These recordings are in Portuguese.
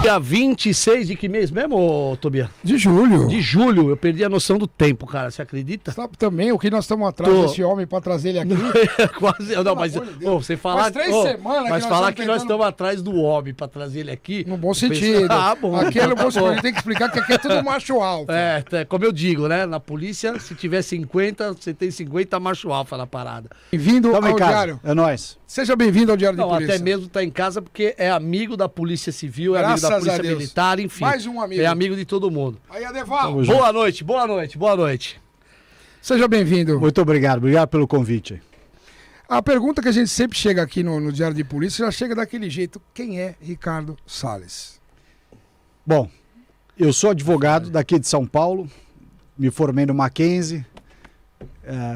Dia 26 de que mês mesmo, ô, Tobias? De julho. De julho. Eu perdi a noção do tempo, cara. Você acredita? Sabe também o que nós estamos atrás desse homem pra trazer ele aqui? Quase. Não, mas você falar. Faz 3 semanas mas que falar nós que nós estamos atrás do homem pra trazer ele aqui. No bom sentido. Bom. Aqui é no bom sentido. A gente tem que explicar que aqui é tudo macho alfa. Como eu digo, né? Na polícia, se tiver 50, você tem 50 macho alfa na parada. Bem-vindo ao Diário. É nóis. Seja bem-vindo ao Diário de Polícia. Até mesmo tá em casa porque é amigo da Polícia Civil, é Graças amigo da Polícia a Deus. Militar, enfim. Mais um amigo. É amigo de todo mundo. Aí, Adeval. Boa noite, boa noite, boa noite. Seja bem-vindo. Muito obrigado pelo convite. A pergunta que a gente sempre chega aqui no Diário de Polícia já chega daquele jeito. Quem é Ricardo Salles? Bom, eu sou advogado daqui de São Paulo, me formei no Mackenzie,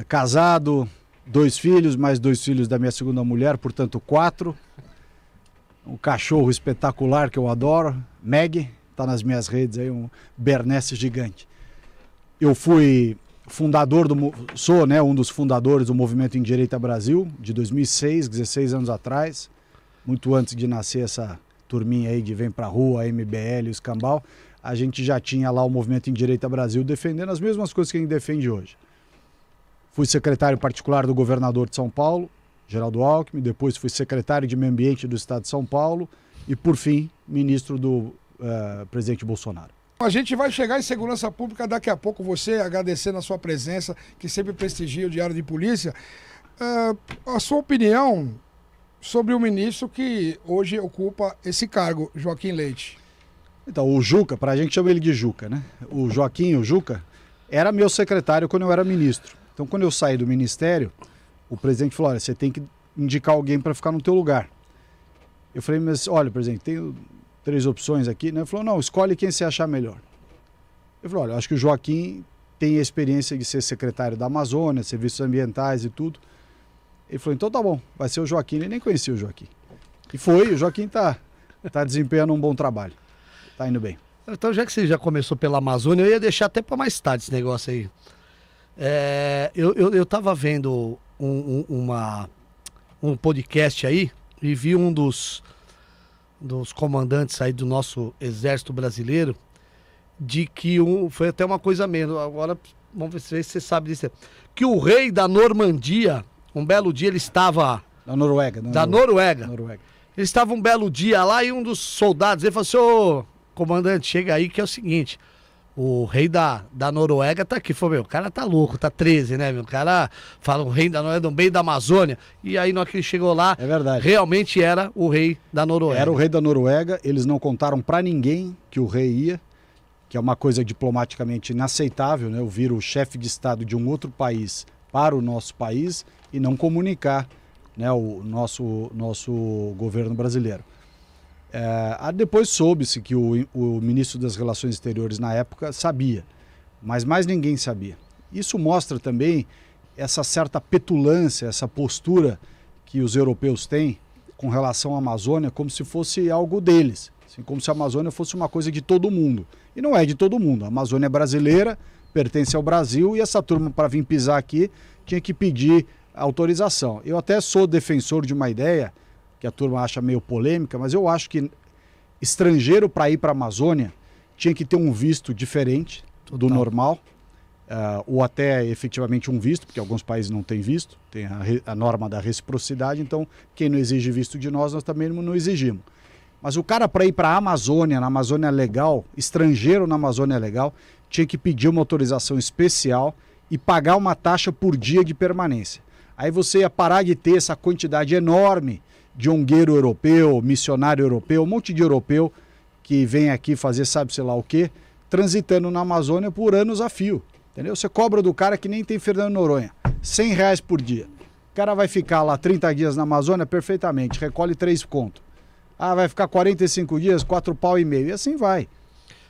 casado, 2 filhos, mais 2 filhos da minha segunda mulher, portanto 4. Um cachorro espetacular que eu adoro, Meg, tá nas minhas redes aí, um Bernese gigante. Eu fui sou um dos fundadores do Movimento Endireita Brasil, de 2006, 16 anos atrás, muito antes de nascer essa turminha aí de Vem Pra Rua, a MBL, o Escambau, a gente já tinha lá o Movimento Endireita Brasil defendendo as mesmas coisas que a gente defende hoje. Fui secretário particular do governador de São Paulo, Geraldo Alckmin, depois fui secretário de Meio Ambiente do Estado de São Paulo e, por fim, ministro do presidente Bolsonaro. A gente vai chegar em segurança pública daqui a pouco, você agradecendo a sua presença, que sempre prestigia o Diário de Polícia. A sua opinião sobre o ministro que hoje ocupa esse cargo, Joaquim Leite. Então, o Juca, pra gente chama ele de Juca, né? O Juca, era meu secretário quando eu era ministro. Então, quando eu saí do ministério, o presidente falou, olha, você tem que indicar alguém para ficar no teu lugar. Eu falei, mas olha, presidente, tenho 3 opções aqui, né? Ele falou, não, escolhe quem você achar melhor. Eu falei, olha, eu acho que o Joaquim tem a experiência de ser secretário da Amazônia, serviços ambientais e tudo. Ele falou, então tá bom, vai ser o Joaquim. Ele nem conhecia o Joaquim. E foi, o Joaquim tá desempenhando um bom trabalho. Tá indo bem. Então, já que você já começou pela Amazônia, eu ia deixar até para mais tarde esse negócio aí. Eu tava vendo um podcast aí e vi um dos comandantes aí do nosso exército brasileiro de que foi até uma coisa menos, agora vamos ver se você sabe disso, que o rei da Normandia, um belo dia ele estava... Da Noruega. Ele estava um belo dia lá e um dos soldados, ele falou assim, ô comandante, chega aí que é o seguinte... O rei da Noruega tá aqui. Falei, o cara tá louco, tá 13, né, meu? O cara fala o rei da Noruega, no meio da Amazônia. E aí, na hora que ele chegou lá, é verdade, realmente era o rei da Noruega. Era o rei da Noruega, eles não contaram pra ninguém que o rei ia, que é uma coisa diplomaticamente inaceitável, né? Ouvir o chefe de Estado de um outro país para o nosso país e não comunicar, né, o nosso governo brasileiro. Depois soube-se que o ministro das Relações Exteriores na época sabia, mas mais ninguém sabia. Isso mostra também essa certa petulância, essa postura que os europeus têm com relação à Amazônia como se fosse algo deles, assim, como se a Amazônia fosse uma coisa de todo mundo. E não é de todo mundo, a Amazônia é brasileira, pertence ao Brasil e essa turma para vir pisar aqui tinha que pedir autorização. Eu até sou defensor de uma ideia que a turma acha meio polêmica, mas eu acho que estrangeiro para ir para a Amazônia tinha que ter um visto diferente do normal, ou até efetivamente um visto, porque alguns países não têm visto, tem a norma da reciprocidade, então quem não exige visto de nós também não exigimos. Mas o cara para ir para a Amazônia, na Amazônia legal, estrangeiro na Amazônia legal, tinha que pedir uma autorização especial e pagar uma taxa por dia de permanência. Aí você ia parar de ter essa quantidade enorme de ongueiro europeu, missionário europeu, um monte de europeu que vem aqui fazer sabe sei lá o quê, transitando na Amazônia por anos a fio, entendeu? Você cobra do cara que nem tem Fernando Noronha, R$100 por dia. O cara vai ficar lá 30 dias na Amazônia perfeitamente, recolhe 3 conto. Vai ficar 45 dias, 4,5 pau, e assim vai.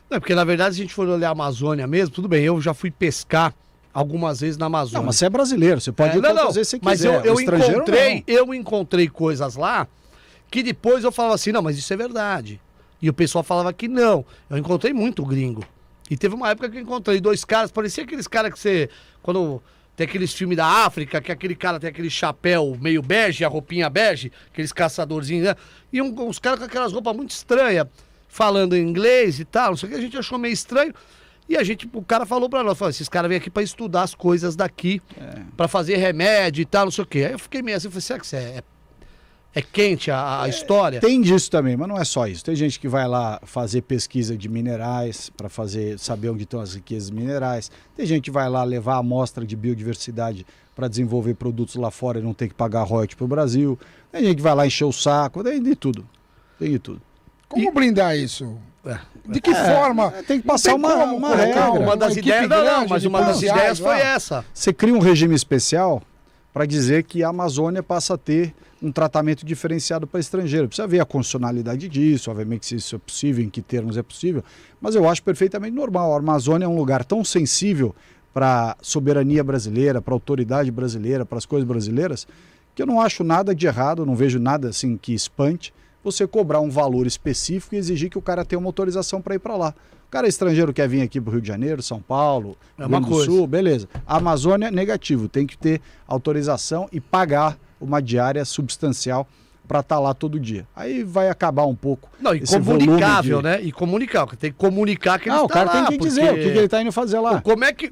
Não, porque na verdade se a gente for olhar a Amazônia mesmo, tudo bem, eu já fui pescar algumas vezes na Amazônia. Não, mas você é brasileiro, você pode ir quantas vezes você quiser. Mas eu encontrei coisas lá que depois eu falava assim, não, mas isso é verdade. E o pessoal falava que não. Eu encontrei muito gringo. E teve uma época que eu encontrei 2 caras, parecia aqueles caras que você... Quando tem aqueles filmes da África, que aquele cara tem aquele chapéu meio bege, a roupinha bege, aqueles caçadorzinhos, né? E uns caras com aquelas roupas muito estranhas. falando em inglês e tal, não sei o que, a gente achou meio estranho. E o cara falou pra nós, falou, esses caras vêm aqui pra estudar as coisas daqui, pra fazer remédio e tal, não sei o que. Aí eu fiquei meio assim, falei, será que é quente a história? Tem disso também, mas não é só isso. Tem gente que vai lá fazer pesquisa de minerais, para saber onde estão as riquezas minerais. Tem gente que vai lá levar a amostra de biodiversidade para desenvolver produtos lá fora e não ter que pagar royalties para o Brasil. Tem gente que vai lá encher o saco, tem de tudo. Tem de tudo. Como blindar isso? De que forma? Tem que passar uma regra. Uma das ideias, mas uma das ideias foi essa. Você cria um regime especial para dizer que a Amazônia passa a ter um tratamento diferenciado para estrangeiro. Precisa ver a constitucionalidade disso, obviamente se isso é possível, em que termos é possível, mas eu acho perfeitamente normal. A Amazônia é um lugar tão sensível para a soberania brasileira, para a autoridade brasileira, para as coisas brasileiras, que eu não acho nada de errado, não vejo nada assim que espante você cobrar um valor específico e exigir que o cara tenha uma autorização para ir para lá. O cara estrangeiro quer vir aqui para o Rio de Janeiro, São Paulo, Rio Grande do Sul, beleza. A Amazônia, negativo, tem que ter autorização e pagar uma diária substancial para estar lá todo dia. Aí vai acabar um pouco. Não, e comunicável, né? E comunicar, tem que comunicar que ele está lá. O cara tem que dizer o que ele está indo fazer lá. Como é que...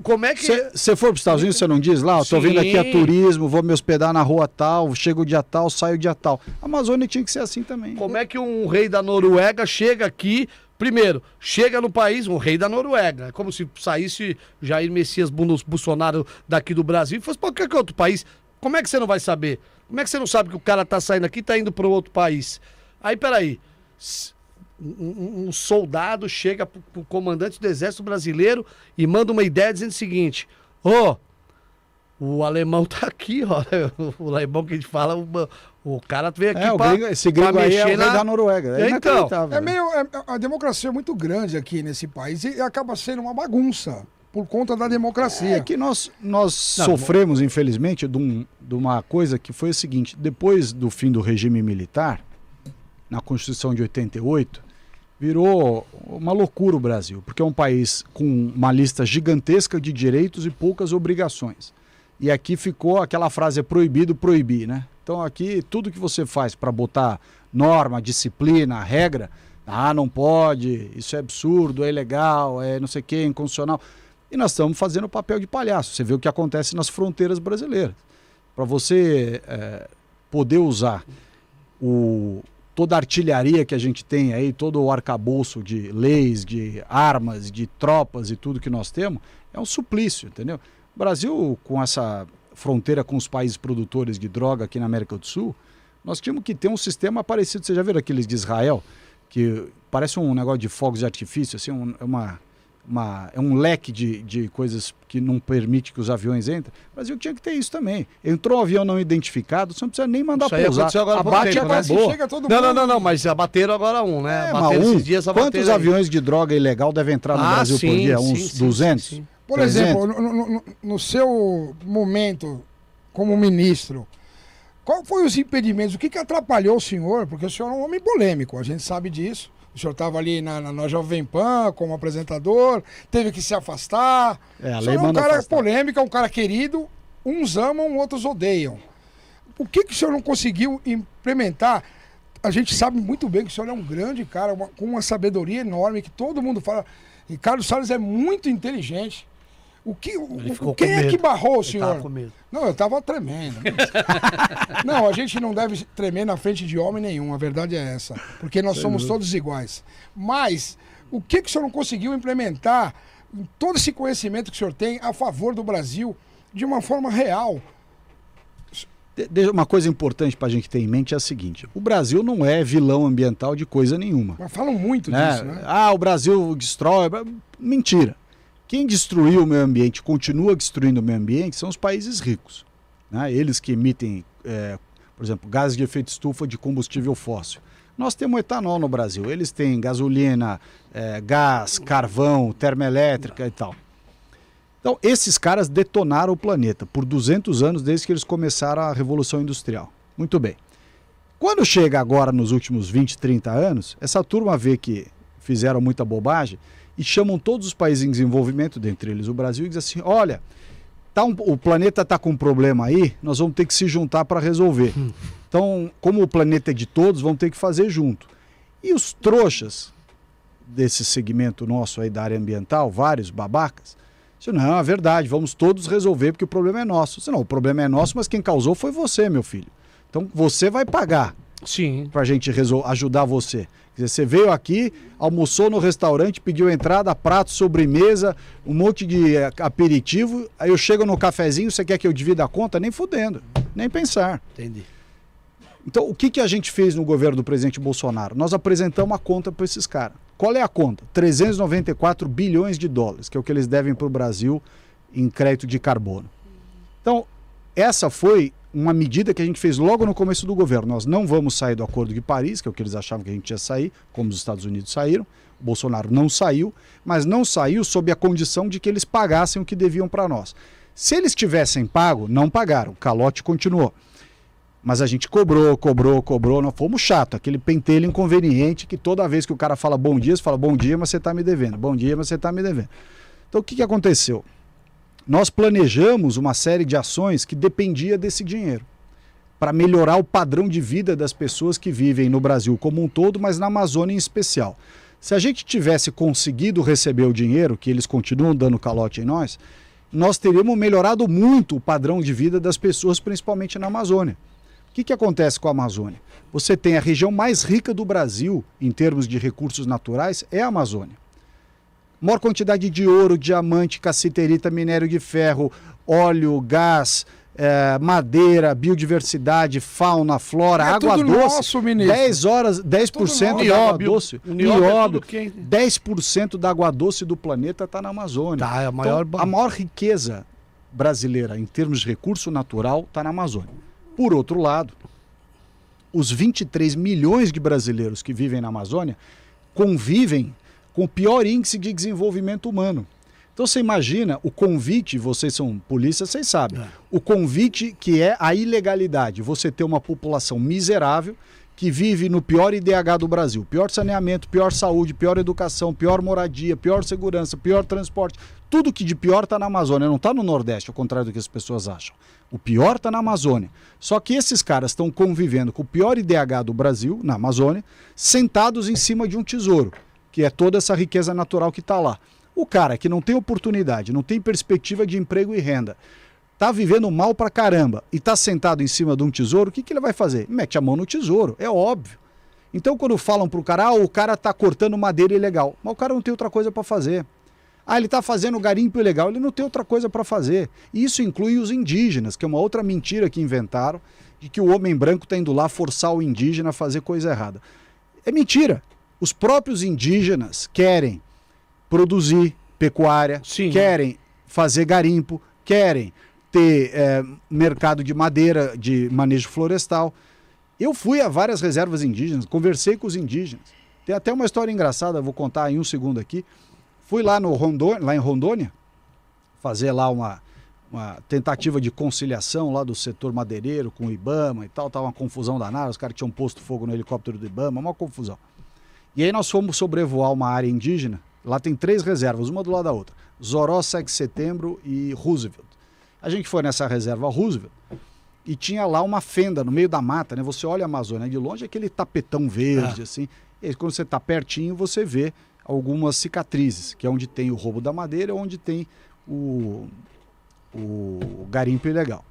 Você for para os Estados Unidos, você não diz lá, estou vindo aqui a turismo, vou me hospedar na rua tal, chego dia tal, saio dia tal. A Amazônia tinha que ser assim também. Como é que um rei da Noruega chega aqui, primeiro, chega no país, um rei da Noruega, é como se saísse Jair Messias Bolsonaro daqui do Brasil e fosse para qualquer outro país. Como é que você não vai saber? Como é que você não sabe que o cara tá saindo aqui e tá indo para outro país? Aí, peraí, um soldado chega pro comandante do exército brasileiro e manda uma ideia dizendo o seguinte, o alemão tá aqui, ó, o alemão que a gente fala, o cara veio aqui esse gringo aí é o rei da Noruega. Então, a democracia é muito grande aqui nesse país e acaba sendo uma bagunça. Por conta da democracia. É que nós sofremos, infelizmente, de uma coisa que foi o seguinte: depois do fim do regime militar, na Constituição de 88, virou uma loucura o Brasil, porque é um país com uma lista gigantesca de direitos e poucas obrigações. E aqui ficou aquela frase, é proibido proibir, né? Então aqui tudo que você faz para botar norma, disciplina, regra, não pode, isso é absurdo, é ilegal, é não sei o que, é inconstitucional. E nós estamos fazendo o papel de palhaço. Você vê o que acontece nas fronteiras brasileiras. Para você poder usar toda a artilharia que a gente tem aí, todo o arcabouço de leis, de armas, de tropas e tudo que nós temos, é um suplício, entendeu? O Brasil, com essa fronteira com os países produtores de droga aqui na América do Sul, nós tínhamos que ter um sistema parecido. Você já viu aqueles de Israel, que parece um negócio de fogos de artifício, assim, é um leque de coisas que não permite que os aviões entrem. O Brasil tinha que ter isso também. Entrou um avião não identificado, você não precisa nem mandar pousar. Abate e acabou. Não, mas abateram agora né? Esses dias quantos aviões de droga ilegal devem entrar no Brasil por dia? Uns 200? Sim. Por exemplo, no seu momento como ministro, qual foi os impedimentos? O que atrapalhou o senhor? Porque o senhor é um homem polêmico, a gente sabe disso. O senhor estava ali na Jovem Pan como apresentador, teve que se afastar. A o lei senhor é um cara afastar. polêmico, é um cara querido, uns amam, outros odeiam. O que o senhor não conseguiu implementar? A gente sabe muito bem que o senhor é um grande cara, com uma sabedoria enorme, que todo mundo fala. Ricardo Salles é muito inteligente. Quem é que barrou o senhor? Com medo. Não, eu estava tremendo. Não, a gente não deve tremer na frente de homem nenhum, a verdade é essa. Porque nós somos todos iguais. Mas, o que o senhor não conseguiu implementar, todo esse conhecimento que o senhor tem a favor do Brasil, de uma forma real? Uma coisa importante para a gente ter em mente é a seguinte: o Brasil não é vilão ambiental de coisa nenhuma. Mas falam muito disso, né? O Brasil destrói. Mentira. Quem destruiu o meio ambiente, continua destruindo o meio ambiente, são os países ricos. Né? Eles que emitem, por exemplo, gases de efeito estufa de combustível fóssil. Nós temos etanol no Brasil, eles têm gasolina, gás, carvão, termoelétrica e tal. Então, esses caras detonaram o planeta por 200 anos, desde que eles começaram a Revolução Industrial. Muito bem. Quando chega agora, nos últimos 20, 30 anos, essa turma vê que fizeram muita bobagem e chamam todos os países em desenvolvimento, dentre eles o Brasil, e diz assim, olha, o planeta está com um problema aí, nós vamos ter que se juntar para resolver. Então, como o planeta é de todos, vamos ter que fazer junto. E os trouxas desse segmento nosso aí da área ambiental, vários babacas. Isso não é verdade, vamos todos resolver porque o problema é nosso. Não, o problema é nosso, mas quem causou foi você, meu filho. Então você vai pagar. Sim. Pra gente ajudar você. Quer dizer, você veio aqui, almoçou no restaurante, pediu entrada, prato, sobremesa, um monte de aperitivo, aí eu chego no cafezinho, você quer que eu divida a conta? Nem fudendo, nem pensar. Entendi. Então, o que a gente fez no governo do presidente Bolsonaro? Nós apresentamos a conta para esses caras. Qual é a conta? 394 bilhões de dólares, que é o que eles devem para o Brasil em crédito de carbono. Então, essa foi uma medida que a gente fez logo no começo do governo. Nós não vamos sair do Acordo de Paris, que é o que eles achavam que a gente ia sair, como os Estados Unidos saíram. O Bolsonaro não saiu, mas não saiu sob a condição de que eles pagassem o que deviam para nós. Se eles tivessem pago, não pagaram. O calote continuou. Mas a gente cobrou, nós fomos chato, aquele pentelho inconveniente que toda vez que o cara fala bom dia, você fala bom dia, mas você está me devendo, bom dia, mas você está me devendo. Então o que aconteceu? Nós planejamos uma série de ações que dependia desse dinheiro, para melhorar o padrão de vida das pessoas que vivem no Brasil como um todo, mas na Amazônia em especial. Se a gente tivesse conseguido receber o dinheiro, que eles continuam dando calote em nós, nós teríamos melhorado muito o padrão de vida das pessoas, principalmente na Amazônia. O que acontece com a Amazônia? Você tem a região mais rica do Brasil, em termos de recursos naturais, é a Amazônia. Maior quantidade de ouro, diamante, cassiterita, minério de ferro, óleo, gás, madeira, biodiversidade, fauna, flora, água doce. Nosso, 10% da água doce. Nióbio, 10% da água doce do planeta está na Amazônia. Tá, é a maior riqueza brasileira em termos de recurso natural está na Amazônia. Por outro lado, os 23 milhões de brasileiros que vivem na Amazônia convivem com o pior índice de desenvolvimento humano. Então você imagina o convite, vocês são polícia, vocês sabem, o convite que é a ilegalidade, você ter uma população miserável que vive no pior IDH do Brasil, pior saneamento, pior saúde, pior educação, pior moradia, pior segurança, pior transporte, tudo que de pior está na Amazônia, não está no Nordeste, ao contrário do que as pessoas acham. O pior está na Amazônia. Só que esses caras estão convivendo com o pior IDH do Brasil, na Amazônia, sentados em cima de um tesouro, que é toda essa riqueza natural que está lá. O cara que não tem oportunidade, não tem perspectiva de emprego e renda, está vivendo mal pra caramba e está sentado em cima de um tesouro, o que ele vai fazer? Mete a mão no tesouro, é óbvio. Então quando falam pro cara, o cara está cortando madeira ilegal, mas o cara não tem outra coisa para fazer. Ele está fazendo garimpo ilegal, ele não tem outra coisa para fazer. E isso inclui os indígenas, que é uma outra mentira que inventaram, de que o homem branco está indo lá forçar o indígena a fazer coisa errada. É mentira. Os próprios indígenas querem produzir pecuária, Sim. Querem fazer garimpo, querem ter mercado de madeira, de manejo florestal. Eu fui a várias reservas indígenas, conversei com os indígenas. Tem até uma história engraçada, vou contar em um segundo aqui. Fui lá em Rondônia, fazer lá uma tentativa de conciliação lá do setor madeireiro com o IBAMA e tal, tava uma confusão danada, os caras tinham posto fogo no helicóptero do IBAMA, uma confusão. E aí nós fomos sobrevoar uma área indígena, lá tem 3 reservas, uma do lado da outra, Zoró, 7 de Setembro e Roosevelt. A gente foi nessa reserva Roosevelt e tinha lá uma fenda no meio da mata, né? Você olha a Amazônia de longe, aquele tapetão verde, assim, e aí, quando você está pertinho, você vê algumas cicatrizes, que é onde tem o roubo da madeira, onde tem o garimpo ilegal.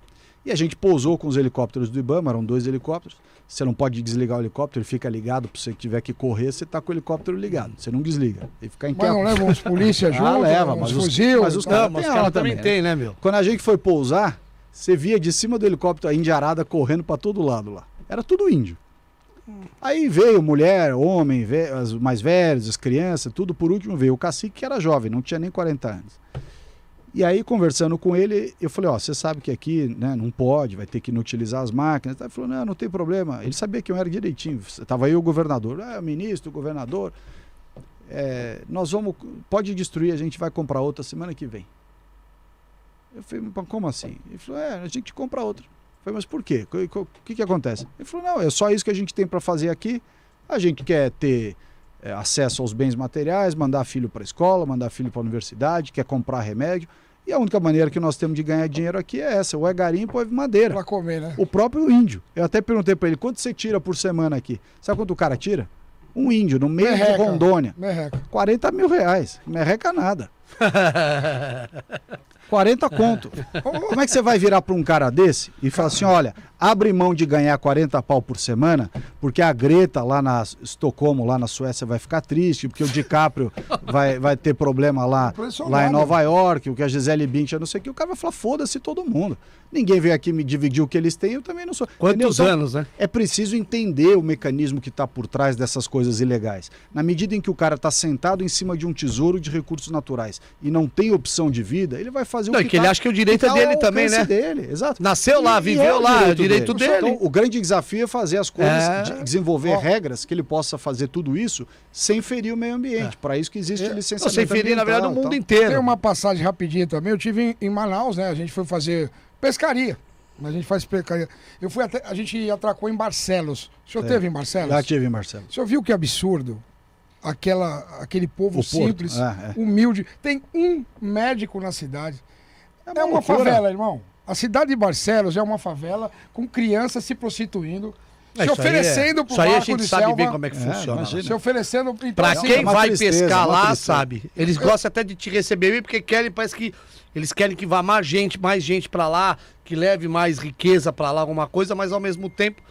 E a gente pousou com os helicópteros do IBAMA, eram 2 helicópteros. Você não pode desligar o helicóptero, ele fica ligado, para você que tiver que correr, você está com o helicóptero ligado, você não desliga. Ele fica inquieto. Mas não levam os polícias junto, leva, uns mas fuzil? Mas os caras também tem, né, meu? Quando a gente foi pousar, você via de cima do helicóptero a indiarada correndo para todo lado lá. Era tudo índio. Aí veio mulher, homem, os mais velhos, as crianças, tudo. Por último veio o cacique, que era jovem, não tinha nem 40 anos. E aí, conversando com ele, eu falei, você sabe que aqui, né, não pode, vai ter que inutilizar as máquinas. Ele falou, não tem problema. Ele sabia que eu era direitinho. Estava aí o governador, o ministro, o governador. Pode destruir, a gente vai comprar outra semana que vem. Eu falei, como assim? Ele falou, a gente compra outra. Eu falei, mas por quê? O que acontece? Ele falou, não, é só isso que a gente tem para fazer aqui. A gente quer ter acesso aos bens materiais, mandar filho para a escola, mandar filho para a universidade, quer comprar remédio. E a única maneira que nós temos de ganhar dinheiro aqui é essa, ou é garimpo ou é madeira. Para comer, né? O próprio índio. Eu até perguntei para ele, quanto você tira por semana aqui? Sabe quanto o cara tira? Um índio no meio de Rondônia. Merreca. 40 mil reais. Merreca nada. 40 conto. Como é que você vai virar para um cara desse e falar assim, olha, abre mão de ganhar 40 pau por semana, porque a Greta lá na Estocolmo, lá na Suécia, vai ficar triste, porque o DiCaprio vai ter problema lá em Nova York, o que a Gisele Bündchen, não sei o que, o cara vai falar, foda-se todo mundo. Ninguém veio aqui me dividir o que eles têm, eu também não sou. Quantos anos, né? É preciso entender o mecanismo que está por trás dessas coisas ilegais. Na medida em que o cara está sentado em cima de um tesouro de recursos naturais e não tem opção de vida, ele vai fazer não, o que que ele acha que o direito é dele também, né? Dele, exato. Nasceu lá, viveu lá, é o direito dele. Então, o grande desafio é fazer as coisas, desenvolver regras que ele possa fazer tudo isso sem ferir o meio ambiente. Para isso que existe a licenciamento sem ferir, na verdade, o mundo inteiro. Tem uma passagem rapidinha também. Eu tive em Manaus, né? A gente foi fazer pescaria. A gente faz pescaria. A gente atracou em Barcelos. O senhor teve em Barcelos? Já tive em Barcelos. O senhor viu que absurdo? aquele povo simples, humilde. Tem um médico na cidade. É uma favela, irmão. A cidade de Barcelos é uma favela com crianças se prostituindo, se oferecendo pro barco de selva. Isso aí a gente sabe bem como é que funciona. Se oferecendo... Então, pra quem vai pescar lá, sabe. Eles gostam até de te receber bem, porque parece que eles querem que vá mais gente pra lá, que leve mais riqueza pra lá, alguma coisa, mas ao mesmo tempo...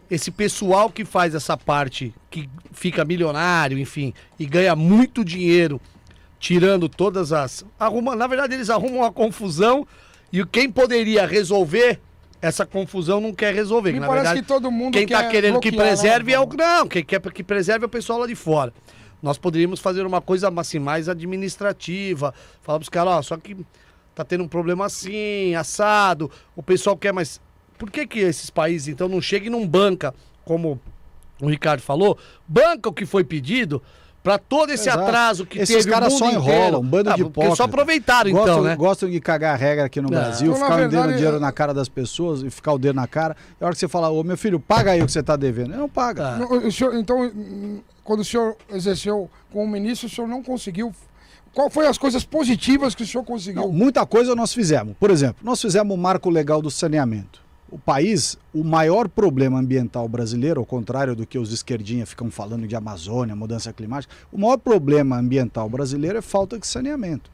Esse pessoal que faz essa parte, que fica milionário, enfim, e ganha muito dinheiro, tirando todas as... Na verdade, eles arrumam uma confusão e quem poderia resolver essa confusão não quer resolver. Me na parece verdade, que todo mundo quem está querendo que preserve é o... Não, quem quer que preserve é o pessoal lá de fora. Nós poderíamos fazer uma coisa assim, mais administrativa, falar para os caras, ó, só que tá tendo um problema assim, assado, o pessoal quer mais... Por que esses países, então, não chegam e não banca, como o Ricardo falou, banca o que foi pedido para todo esse atraso que esses teve caras só enrolam, um bando de hipócritas. Só aproveitaram, então, né? Gostam de cagar a regra aqui no Brasil, ficar dando dinheiro na cara das pessoas e ficar o dedo na cara. E a hora que você fala, ô meu filho, paga aí o que você está devendo. Ele não paga. Então, quando o senhor exerceu como ministro, o senhor não conseguiu... Qual foi as coisas positivas que o senhor conseguiu? Não, muita coisa nós fizemos. Por exemplo, nós fizemos o marco legal do saneamento. O país, o maior problema ambiental brasileiro, ao contrário do que os esquerdinhas ficam falando de Amazônia, mudança climática, o maior problema ambiental brasileiro é falta de saneamento.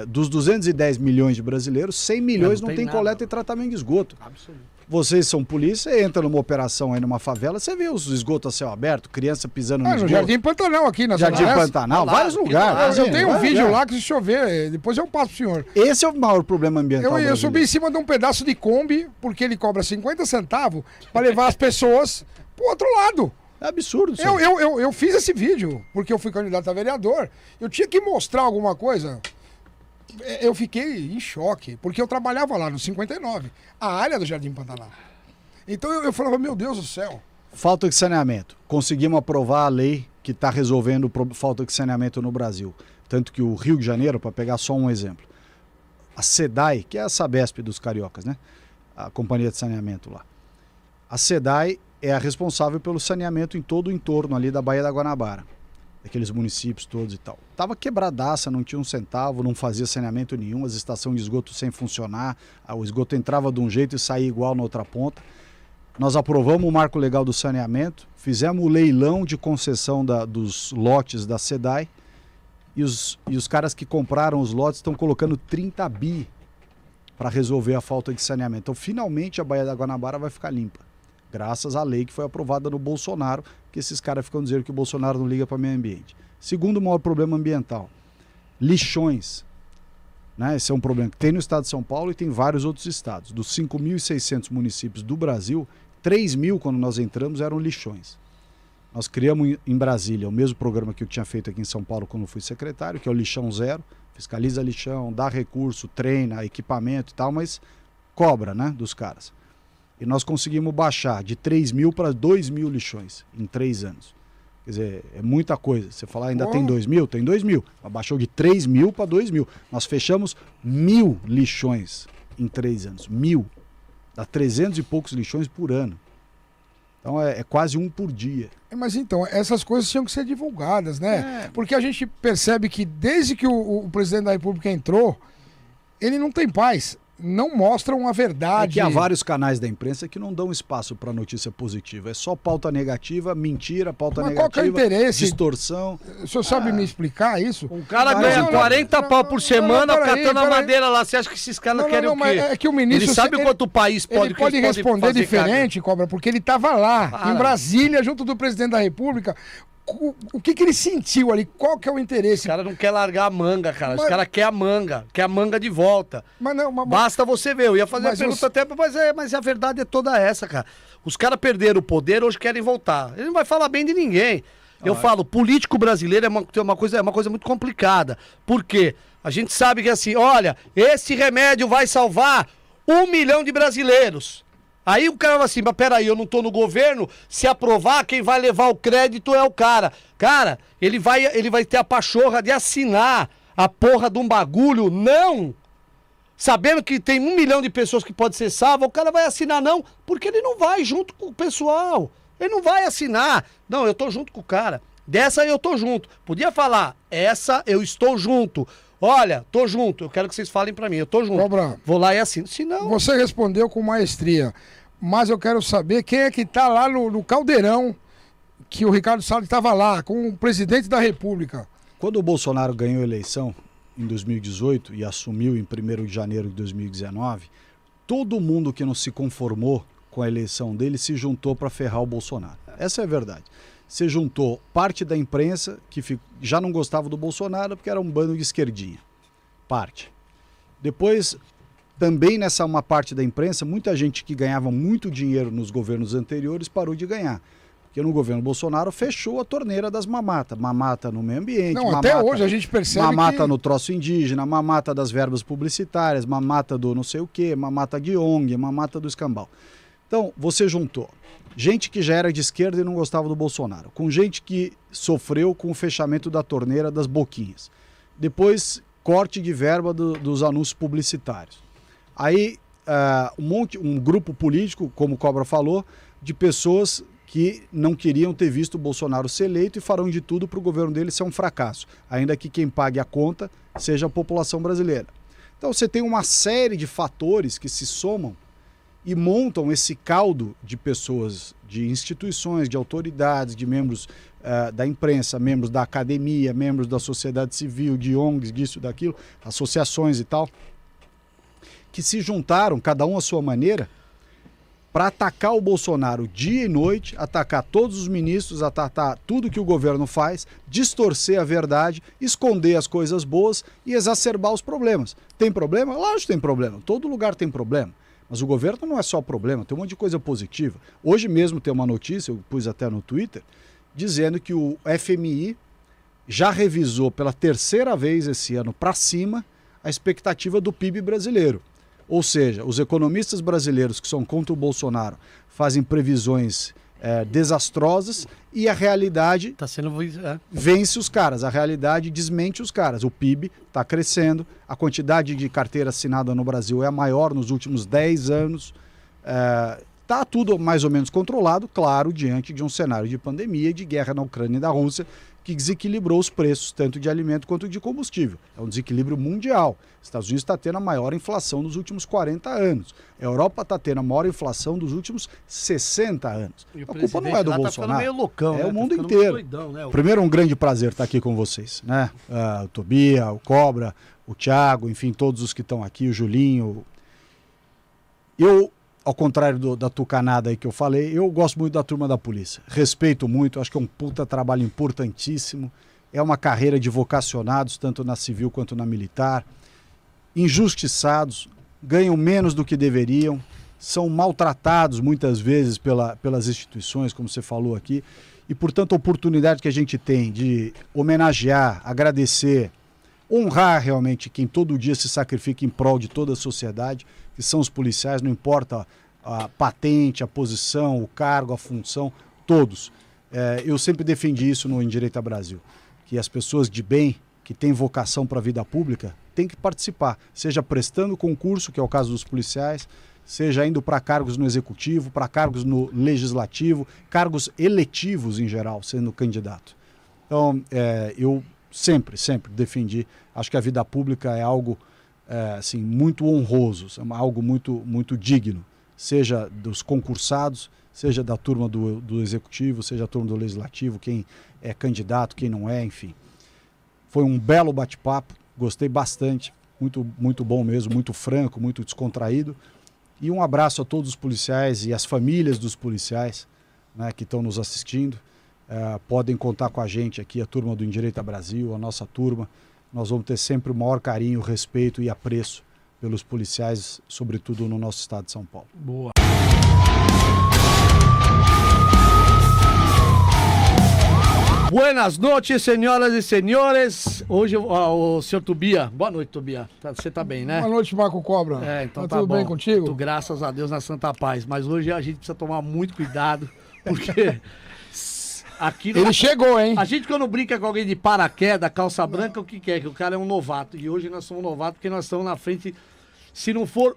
Dos 210 milhões de brasileiros, 100 milhões não tem coleta e tratamento de esgoto. Absoluto. Vocês são polícia, entra numa operação aí numa favela, você vê os esgotos a céu aberto, criança pisando no esgoto. No Jardim Pantanal aqui, na Jardim Pantanal, vários lugares. Eu tenho um vídeo lá que se chover, depois eu passo pro senhor. Esse é o maior problema ambiental Eu subi em cima de um pedaço de Kombi, porque ele cobra 50 centavos para levar as pessoas pro outro lado. É absurdo. Eu fiz esse vídeo, porque eu fui candidato a vereador. Eu tinha que mostrar alguma coisa. Eu fiquei em choque, porque eu trabalhava lá no 59, a área do Jardim Pantanal. Então eu falava, meu Deus do céu. Falta de saneamento. Conseguimos aprovar a lei que está resolvendo falta de saneamento no Brasil. Tanto que o Rio de Janeiro, para pegar só um exemplo, a SEDAI, que é a Sabesp dos cariocas, né? A companhia de saneamento lá. A SEDAI é a responsável pelo saneamento em todo o entorno ali da Baía da Guanabara. Aqueles municípios todos e tal. Tava quebradaça, não tinha um centavo, não fazia saneamento nenhum, as estações de esgoto sem funcionar, o esgoto entrava de um jeito e saía igual na outra ponta. Nós aprovamos o marco legal do saneamento, fizemos o leilão de concessão dos lotes da SEDAI e os caras que compraram os lotes estão colocando 30 bi para resolver a falta de saneamento. Então, finalmente, a Baía da Guanabara vai ficar limpa. Graças à lei que foi aprovada no Bolsonaro, que esses caras ficam dizendo que o Bolsonaro não liga para o meio ambiente. Segundo maior problema ambiental, lixões. Né? Esse é um problema que tem no estado de São Paulo e tem em vários outros estados. Dos 5.600 municípios do Brasil, 3.000, quando nós entramos, eram lixões. Nós criamos em Brasília o mesmo programa que eu tinha feito aqui em São Paulo quando fui secretário, que é o Lixão Zero. Fiscaliza lixão, dá recurso, treina, equipamento e tal, mas cobra, né, dos caras. E nós conseguimos baixar de 3.000 para 2.000 lixões em 3 anos. Quer dizer, é muita coisa. Você falar ainda tem 2.000? Tem 2.000. Mas baixou de 3.000 para 2.000. Nós fechamos 1.000 lixões em 3 anos. 1.000. Dá 300 e poucos lixões por ano. Então é quase um por dia. Mas então, essas coisas tinham que ser divulgadas, né? Porque a gente percebe que desde que o presidente da República entrou, ele não tem paz. não mostram a É verdade. que há vários canais da imprensa que não dão espaço para notícia positiva. É só pauta negativa, mentira, pauta Mas negativa, qual que é o interesse? distorção. O senhor sabe me explicar isso? Um cara Não, ganha não, 40 não, pau não, por semana peraí, catando a peraí. madeira lá. Você acha que esses caras Não, querem não, o mas quê? é que o ministro... Ele sabe quanto o país pode... Ele pode que eles podem responder fazer diferente, Cobra, porque ele estava lá, Para. em Brasília, junto do presidente da República. O que ele sentiu ali? Qual que é o Os interesse? caras não querem largar a manga, cara. Os Mas- caras querem a manga de volta. Mas não, mas, Basta você ver. Eu ia fazer a Mas pergunta você- até, mas a verdade é toda essa, cara. Os caras perderam o poder, hoje querem voltar. Ele não vai falar bem de ninguém. Eu falo, político brasileiro é uma coisa muito complicada. Por quê? A gente sabe que assim, olha, esse remédio vai salvar 1 milhão de brasileiros. Aí o cara fala assim, mas peraí, eu não tô no governo, se aprovar, quem vai levar o crédito é o cara. Cara, ele vai ter a pachorra de assinar a porra de um bagulho, não! Sabendo que tem 1 milhão de pessoas que pode ser salva, o cara vai assinar não, porque ele não vai junto com o pessoal. Ele não vai assinar. Não, eu tô junto com o cara. Dessa eu tô junto. Podia falar, essa eu estou junto. Olha, tô junto. Eu quero que vocês falem pra mim, eu tô junto. Cobra, Vou lá e assino. Se não... você respondeu com maestria, mas eu quero saber quem é que tá lá no caldeirão que o Ricardo Salles estava lá, com o presidente da República. Quando o Bolsonaro ganhou a eleição em 2018 e assumiu em 1º de janeiro de 2019, todo mundo que não se conformou com a eleição dele se juntou para ferrar o Bolsonaro. Essa é a verdade. Se juntou parte da imprensa que já não gostava do Bolsonaro porque era um bando de esquerdinha. Parte. Depois, também nessa uma parte da imprensa, muita gente que ganhava muito dinheiro nos governos anteriores parou de ganhar. Porque no governo Bolsonaro fechou a torneira das mamatas. Mamata no meio ambiente, Não, mamata, até hoje a gente percebe mamata que... no troço indígena, mamata das verbas publicitárias, mamata do não sei o quê, mamata de ONG, mamata do escambau. Então, você juntou gente que já era de esquerda e não gostava do Bolsonaro, com gente que sofreu com o fechamento da torneira das boquinhas. Depois, corte de verba dos anúncios publicitários. Aí, um grupo político, como o Cobra falou, de pessoas que não queriam ter visto o Bolsonaro ser eleito e farão de tudo para o governo dele ser um fracasso, ainda que quem pague a conta seja a população brasileira. Então você tem uma série de fatores que se somam e montam esse caldo de pessoas, de instituições, de autoridades, de membros da imprensa, membros da academia, membros da sociedade civil, de ONGs, disso, daquilo, associações e tal, que se juntaram, cada um à sua maneira, para atacar o Bolsonaro dia e noite, atacar todos os ministros, atacar tudo que o governo faz, distorcer a verdade, esconder as coisas boas e exacerbar os problemas. Tem problema? Lógico que tem problema. Todo lugar tem problema. Mas o governo não é só problema, tem um monte de coisa positiva. Hoje mesmo tem uma notícia, eu pus até no Twitter, dizendo que o FMI já revisou pela 3ª vez esse ano para cima a expectativa do PIB brasileiro. Ou seja, os economistas brasileiros que são contra o Bolsonaro fazem previsões desastrosas e a realidade Tá sendo... vence os caras, a realidade desmente os caras. O PIB está crescendo, a quantidade de carteira assinada no Brasil é a maior nos últimos 10 anos. Está tudo mais ou menos controlado, claro, diante de um cenário de pandemia e de guerra na Ucrânia e na Rússia, que desequilibrou os preços, tanto de alimento quanto de combustível. É um desequilíbrio mundial. Os Estados Unidos está tendo a maior inflação dos últimos 40 anos. A Europa está tendo a maior inflação dos últimos 60 anos. A culpa não é do Bolsonaro, meio loucão, é né? o mundo Tá ficando inteiro. muito doidão, né? Primeiro, um grande prazer estar aqui com vocês, né? O Tobia, o Cobra, o Thiago, enfim, todos os que estão aqui, o Julinho. Eu, ao contrário da tucanada aí que eu falei, eu gosto muito da turma da polícia. Respeito muito, acho que é um puta trabalho importantíssimo. É uma carreira de vocacionados, tanto na civil quanto na militar. Injustiçados, ganham menos do que deveriam, são maltratados muitas vezes pelas instituições, como você falou aqui. E, portanto, a oportunidade que a gente tem de homenagear, agradecer, honrar realmente quem todo dia se sacrifica em prol de toda a sociedade, que são os policiais, não importa a patente, a posição, o cargo, a função, todos. Eu sempre defendi isso no Endireita Brasil, que as pessoas de bem, que têm vocação para a vida pública, têm que participar, seja prestando concurso, que é o caso dos policiais, seja indo para cargos no executivo, para cargos no legislativo, cargos eletivos em geral, sendo candidato. Então, eu sempre defendi, acho que a vida pública é algo assim, muito honroso, algo muito digno, seja dos concursados, seja da turma do Executivo, seja da turma do Legislativo, quem é candidato, quem não é, enfim. Foi um belo bate-papo, gostei bastante, muito bom mesmo, muito franco, muito descontraído. E um abraço a todos os policiais e as famílias dos policiais, né, que estão nos assistindo. Podem contar com a gente aqui, a turma do Endireita Brasil, a nossa turma. Nós vamos ter sempre o maior carinho, respeito e apreço pelos policiais, sobretudo no nosso estado de São Paulo. Boa. Buenas noites, senhoras e senhores. Hoje o senhor Tobia. Boa noite, Tobia. Você tá bem, né? Boa noite, Marco Cobra. Então tá tudo bem contigo? Graças a Deus, na santa paz. Mas hoje a gente precisa tomar muito cuidado, porque aqui ele chegou, hein? A gente, quando brinca com alguém de paraquedas, calça branca, o que quer? Que o cara é um novato. E hoje nós somos novatos porque nós estamos na frente, se não for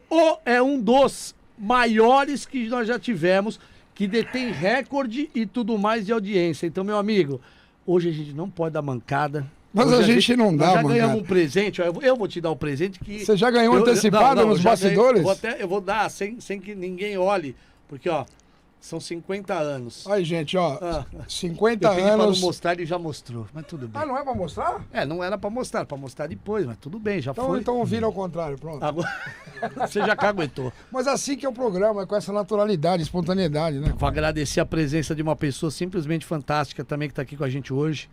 um dos maiores que nós já tivemos, que detém recorde e tudo mais de audiência. Então, meu amigo, hoje a gente não pode dar mancada. Mas hoje a gente não dá, mano. Já ganhamos um presente, eu vou te dar um presente que... Você já ganhou antecipado nos bastidores? Eu vou dar sem que ninguém olhe, porque, ó, são 50 anos. Aí, gente, ó, 50 eu pedi anos... pra não mostrar, ele já mostrou, mas tudo bem. Ah, não é pra mostrar? Não era pra mostrar depois, mas tudo bem, já foi. Então vira ao contrário, pronto. Agora, você já caguetou. Mas assim que é o programa, com essa naturalidade, espontaneidade, né? Vou agradecer a presença de uma pessoa simplesmente fantástica também que tá aqui com a gente hoje,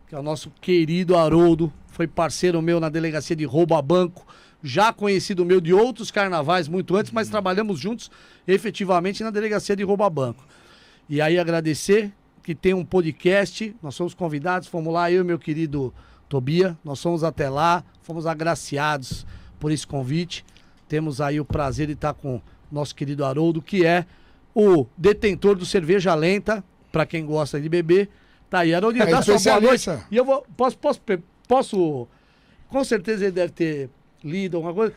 que é o nosso querido Haroldo, foi parceiro meu na delegacia de roubo a banco, já conhecido meu de outros carnavais muito antes, mas trabalhamos juntos efetivamente na delegacia de roubo a banco. E aí agradecer que tem um podcast, nós somos convidados, fomos lá, eu e meu querido Tobia, nós fomos até lá, fomos agraciados por esse convite. Temos aí o prazer de estar com o nosso querido Haroldo, que é o detentor do Cerveja Lenta, para quem gosta de beber. Tá aí, Haroldinho, dá sua boa noite. E eu vou, posso, com certeza ele deve ter lido alguma coisa.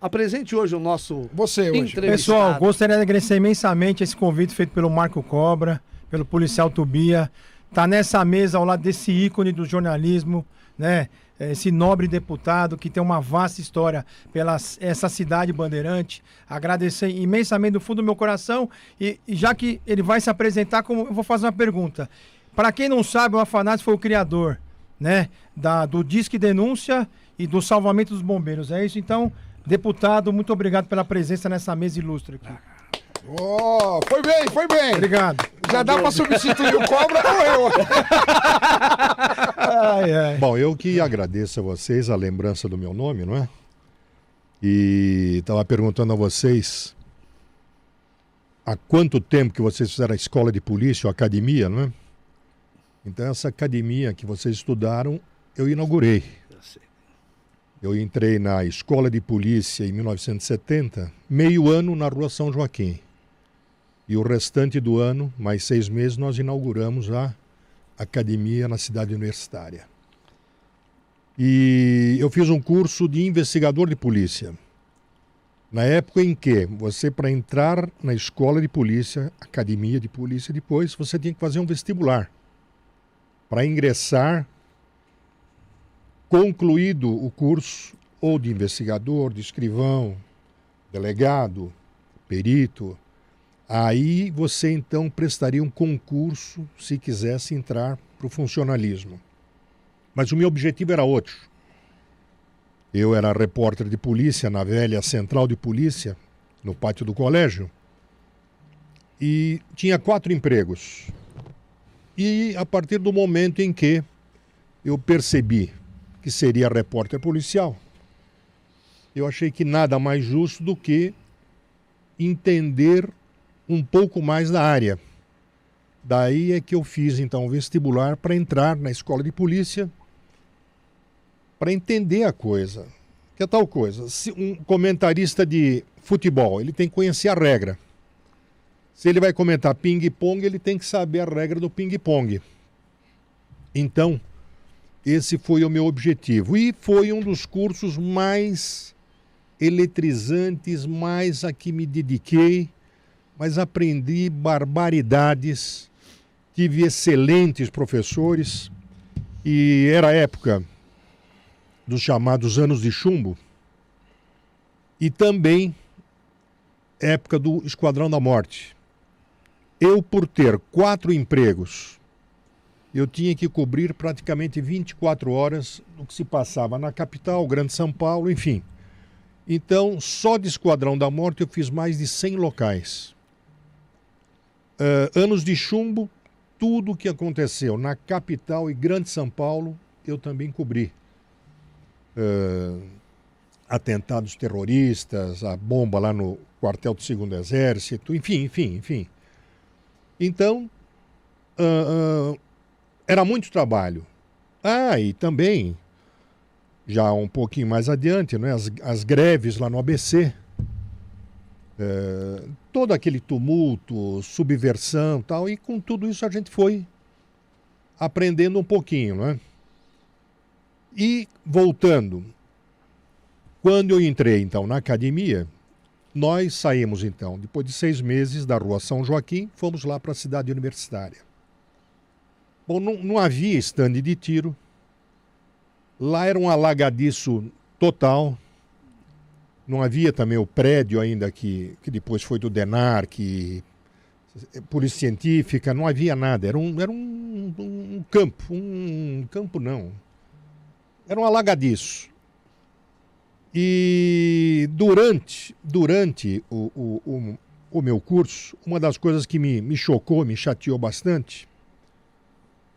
Apresente hoje o nosso entrevistado. Pessoal, gostaria de agradecer imensamente esse convite feito pelo Marco Cobra, pelo policial Tobia. Tá nessa mesa ao lado desse ícone do jornalismo, né? Esse nobre deputado que tem uma vasta história pela essa cidade bandeirante. Agradecer imensamente do fundo do meu coração. E já que ele vai se apresentar, eu vou fazer uma pergunta. Para quem não sabe, o Afanásio foi o criador, né, do Disque Denúncia e do Salvamento dos Bombeiros. É isso? Então, deputado, muito obrigado pela presença nessa mesa ilustre aqui. Oh, foi bem. Obrigado. Já dá para substituir o Cobra ou eu? Bom, eu que agradeço a vocês a lembrança do meu nome, não é? E estava perguntando a vocês há quanto tempo que vocês fizeram a escola de polícia, ou academia, não é? Então essa academia que vocês estudaram, eu inaugurei. Eu entrei na escola de polícia em 1970, meio ano na rua São Joaquim. E o restante do ano, mais 6 meses, nós inauguramos a academia na cidade universitária. E eu fiz um curso de investigador de polícia. Na época em que você, para entrar na escola de polícia, academia de polícia depois, você tinha que fazer um vestibular. Para ingressar, concluído o curso, ou de investigador, de escrivão, delegado, perito, aí você então prestaria um concurso se quisesse entrar para o funcionalismo. Mas o meu objetivo era outro. Eu era repórter de polícia na velha central de polícia, no pátio do colégio, e tinha 4 empregos. E a partir do momento em que eu percebi que seria repórter policial, eu achei que nada mais justo do que entender um pouco mais da área. Daí é que eu fiz então o vestibular para entrar na escola de polícia, para entender a coisa. Que é tal coisa? Se um comentarista de futebol, ele tem que conhecer a regra. Se ele vai comentar ping-pong, ele tem que saber a regra do ping-pong. Então, esse foi o meu objetivo. E foi um dos cursos mais eletrizantes, mais a que me dediquei, mas aprendi barbaridades, tive excelentes professores, e era a época dos chamados anos de chumbo, E também época do Esquadrão da Morte. Eu, por ter 4 empregos, eu tinha que cobrir praticamente 24 horas do que se passava na capital, Grande São Paulo, enfim. Então, só de Esquadrão da Morte eu fiz mais de 100 locais. Anos de chumbo, tudo que aconteceu na capital e Grande São Paulo, eu também cobri. Atentados terroristas, a bomba lá no quartel do 2º Exército, enfim. Então, era muito trabalho. E também, já um pouquinho mais adiante, né, as greves lá no ABC, todo aquele tumulto, subversão e tal, e com tudo isso a gente foi aprendendo um pouquinho, né? E voltando, quando eu entrei então na academia, nós saímos então, depois de 6 meses da Rua São Joaquim, fomos lá para a cidade universitária. Bom, não havia estande de tiro, lá era um alagadiço total, não havia também o prédio ainda que depois foi do DENAR, que Polícia Científica, não havia nada, era um campo não, era um alagadiço. E durante o meu curso, uma das coisas que me chocou, me chateou bastante,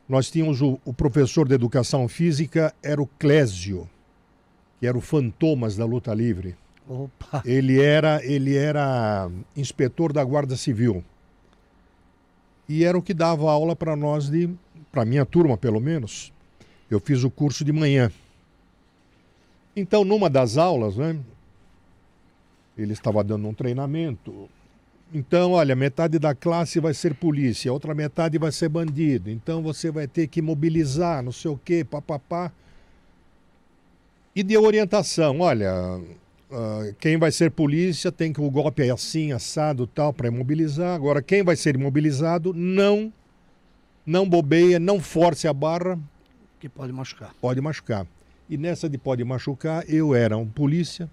nós tínhamos o professor de Educação Física, era o Clésio, que era o Fantomas da luta livre. Opa! Ele era inspetor da Guarda Civil. E era o que dava aula para nós, para minha turma pelo menos. Eu fiz o curso de manhã. Então, numa das aulas, né, ele estava dando um treinamento. Então, olha, metade da classe vai ser polícia, a outra metade vai ser bandido. Então, você vai ter que mobilizar, não sei o quê, papapá. E deu orientação, olha, quem vai ser polícia tem que o golpe é assim, assado, tal, para imobilizar. Agora, quem vai ser imobilizado, não bobeia, não force a barra. Que pode machucar. Pode machucar. E nessa de pode machucar, eu era um polícia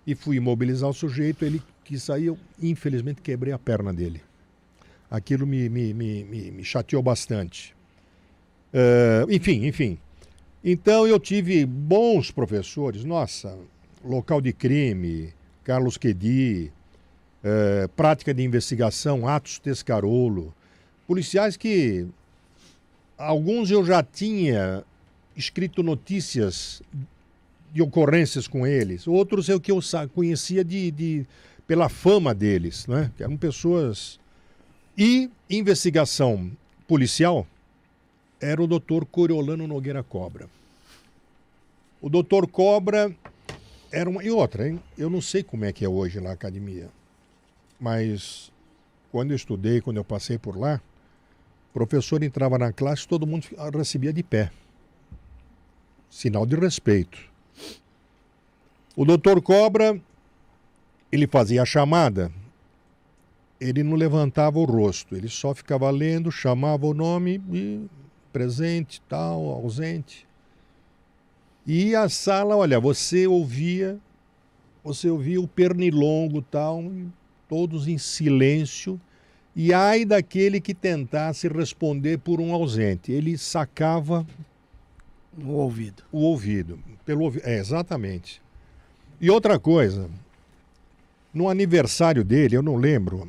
e fui imobilizar o sujeito, ele quis sair, eu infelizmente quebrei a perna dele. Aquilo me chateou bastante. Enfim. Então eu tive bons professores, nossa, local de crime, Carlos Quedi, prática de investigação, Atos Tescarolo, policiais que alguns eu já tinha escrito notícias de ocorrências com eles, outros é o que eu conhecia pela fama deles, né? Que eram pessoas. E investigação policial era o doutor Coriolano Nogueira Cobra. O doutor Cobra era uma. E outra, hein? Eu não sei como é que é hoje lá a academia, mas quando eu estudei, quando eu passei por lá, o professor entrava na classe, todo mundo recebia de pé. Sinal de respeito. O doutor Cobra, ele fazia a chamada, ele não levantava o rosto, ele só ficava lendo, chamava o nome, e presente, tal, ausente. E a sala, olha, você ouvia o pernilongo, tal, todos em silêncio, e ai daquele que tentasse responder por um ausente. Ele sacava O ouvido. o ouvido. Exatamente. E outra coisa, no aniversário dele, eu não lembro,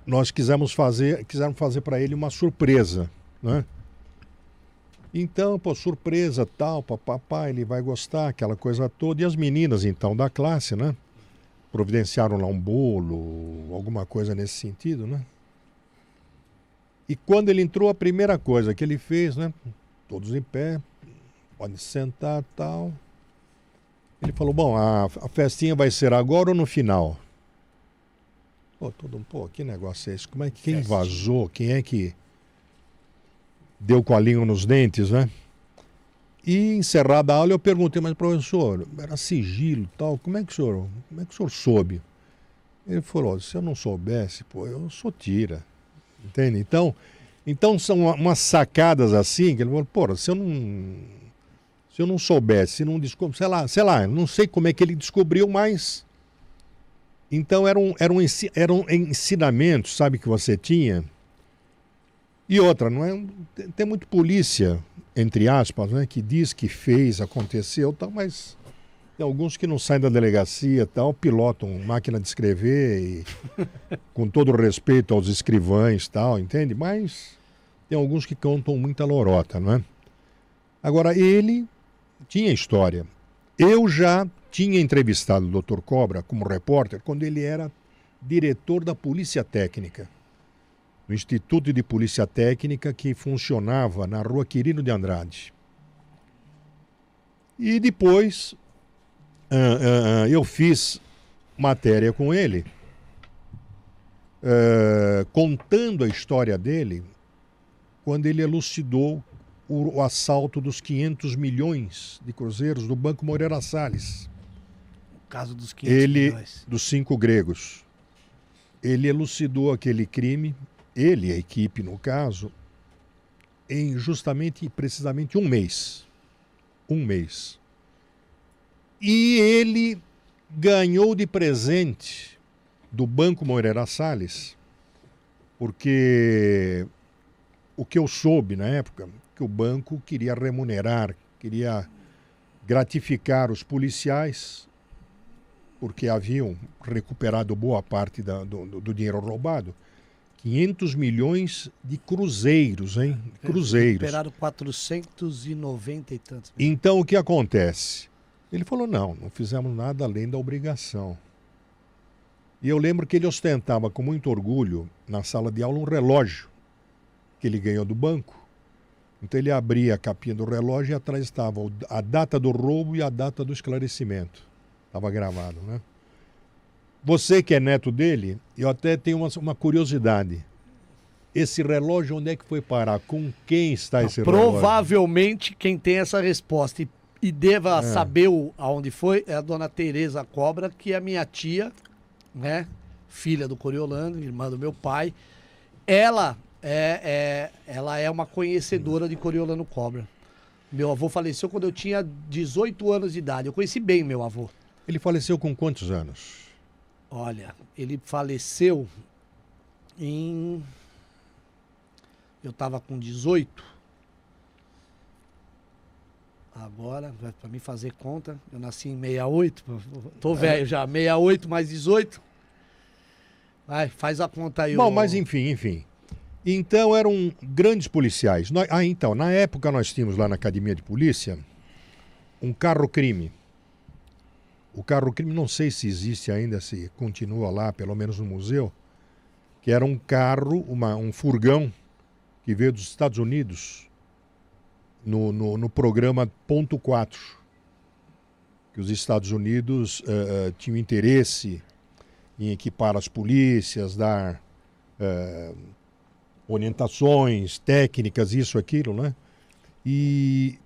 nós quisemos fazer para ele uma surpresa, né? Então, surpresa, tal, papapá, ele vai gostar, aquela coisa toda. E as meninas, então, da classe, né? Providenciaram lá um bolo, alguma coisa nesse sentido, né? E quando ele entrou, a primeira coisa que ele fez, né? Todos em pé, pode sentar, tal. Ele falou, bom, a festinha vai ser agora ou no final? Que negócio é esse? Como é que quem vazou? Quem é que deu com a língua nos dentes, né? E encerrada a aula eu perguntei, mas professor, era sigilo, tal, como é que o senhor soube? Ele falou, se eu não soubesse, eu sou tira, entende? Então são umas sacadas assim, que ele falou, se Se eu não soubesse, se não descobriu, sei lá, não sei como é que ele descobriu, mas... Então eram ensinamentos, sabe, que você tinha. E outra, não é? Tem muito polícia, entre aspas, né, que diz que fez, aconteceu, tal, mas tem alguns que não saem da delegacia, tal, pilotam máquina de escrever, e, com todo respeito aos escrivães, tal, entende? Mas tem alguns que contam muita lorota, não é? Agora, ele tinha história. Eu já tinha entrevistado o Dr. Cobra como repórter quando ele era diretor da Polícia Técnica, no Instituto de Polícia Técnica que funcionava na Rua Quirino de Andrade. E depois eu fiz matéria com ele, contando a história dele, quando ele elucidou o assalto dos 500 milhões de cruzeiros do Banco Moreira Salles. O caso dos 500 milhões. Dos 5 gregos. Ele elucidou aquele crime, ele e a equipe, no caso, em justamente, precisamente um mês. Um mês. E ele ganhou de presente do Banco Moreira Salles, porque o que eu soube na época, que o banco queria remunerar, queria gratificar os policiais, porque haviam recuperado boa parte do dinheiro roubado. 500 milhões de cruzeiros, hein? Cruzeiros. Recuperaram 490 e tantos. Então, o que acontece? Ele falou, não fizemos nada além da obrigação. E eu lembro que ele ostentava com muito orgulho, na sala de aula, um relógio que ele ganhou do banco. Então ele abria a capinha do relógio e atrás estava a data do roubo e a data do esclarecimento. Estava gravado, né? Você que é neto dele, eu até tenho uma curiosidade. Esse relógio, onde é que foi parar? Com quem está esse relógio? Provavelmente quem tem essa resposta e deva saber aonde foi é a dona Tereza Cobra, que é a minha tia, né? Filha do Coriolano, irmã do meu pai. Ela é uma conhecedora de Coriolano Cobra. Meu avô faleceu quando eu tinha 18 anos de idade. Eu conheci bem meu avô. Ele faleceu com quantos anos? Olha, ele faleceu em... Eu estava com 18. Agora, para mim fazer conta, eu nasci em 68. Tô velho já. 68 mais 18. Vai, faz a conta aí. Bom, mas enfim. Então eram grandes policiais. Então, na época nós tínhamos lá na Academia de Polícia um carro-crime. O carro-crime, não sei se existe ainda, se continua lá, pelo menos no museu, que era um carro, um furgão que veio dos Estados Unidos no programa Ponto 4, que os Estados Unidos tinham interesse em equipar as polícias, dar orientações técnicas, isso, aquilo, né? E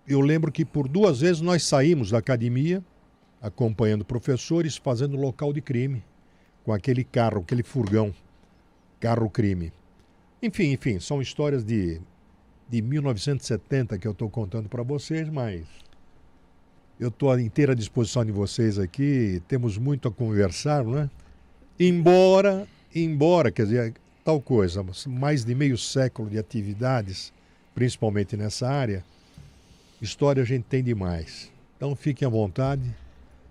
eu lembro que por 2 vezes nós saímos da academia, acompanhando professores, fazendo local de crime, com aquele carro, aquele furgão, carro-crime. Enfim, são histórias de 1970 que eu estou contando para vocês, mas eu estou à inteira disposição de vocês aqui, temos muito a conversar, né? Embora, quer dizer, tal coisa, mais de meio século de atividades, principalmente nessa área, história a gente tem demais. Então fiquem à vontade,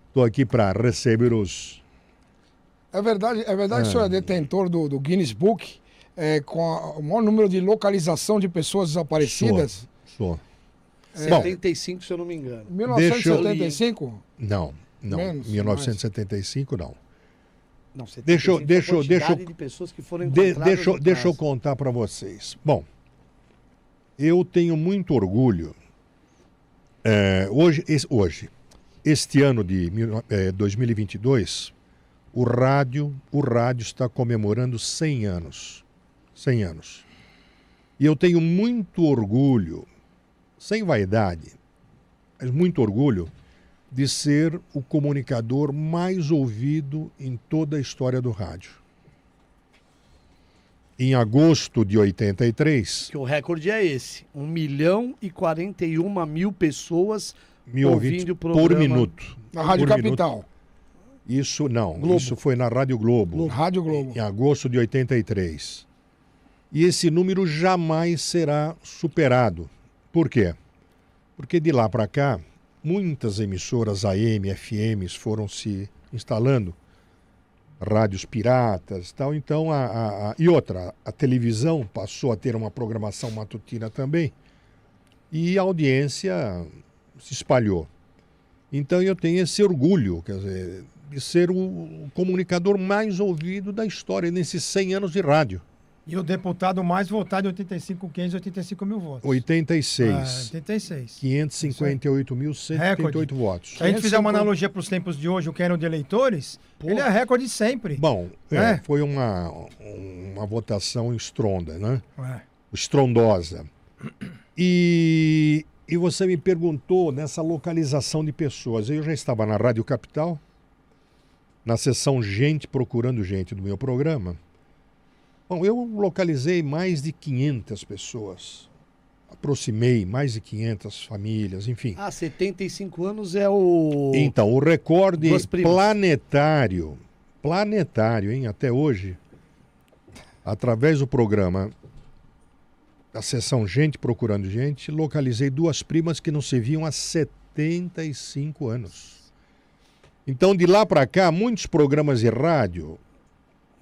estou aqui para receber os... É verdade que o senhor é detentor do Guinness Book, com o maior número de localização de pessoas desaparecidas? Sou. 75, se eu não me engano. 1975? Não. Menos, 1975 não. Não, 75 deixa eu de pessoas que foram encontradas deixa eu contar para vocês. Bom, eu tenho muito orgulho. Hoje, este ano de 2022, o rádio está comemorando 100 anos. 100 anos. E eu tenho muito orgulho, sem vaidade, mas muito orgulho de ser o comunicador mais ouvido em toda a história do rádio. em agosto de 83, Que o recorde é esse. 1.041.000 pessoas me ouvintes ouvindo o por programa. minuto. Na Rádio Por Capital. Isso não, Globo. isso foi na Rádio Globo, Rádio Globo. em agosto de 83. E esse número jamais será superado. Por quê? Porque de lá para cá, muitas emissoras AM, FMs foram se instalando, rádios piratas e tal. Então, e outra, a televisão passou a ter uma programação matutina também e a audiência se espalhou. Então, eu tenho esse orgulho, quer dizer, de ser o comunicador mais ouvido da história nesses 100 anos de rádio. E o deputado mais votado em 85, 585 mil votos. 86. 86. 558.138 votos. Se a gente fizer uma analogia para os tempos de hoje, o que eram de eleitores, ele é recorde sempre. Bom, É. foi uma votação estronda, né? É. Estrondosa. E você me perguntou nessa localização de pessoas. Eu já estava na Rádio Capital, na sessão Gente Procurando Gente do meu programa. Bom, eu localizei mais de 500 pessoas. Aproximei mais de 500 famílias, enfim. 75 anos é o... Então, o recorde Duas primas. planetário, hein, até hoje, através do programa da sessão Gente Procurando Gente, localizei duas primas que não se viam há 75 anos. Então, de lá para cá, muitos programas de rádio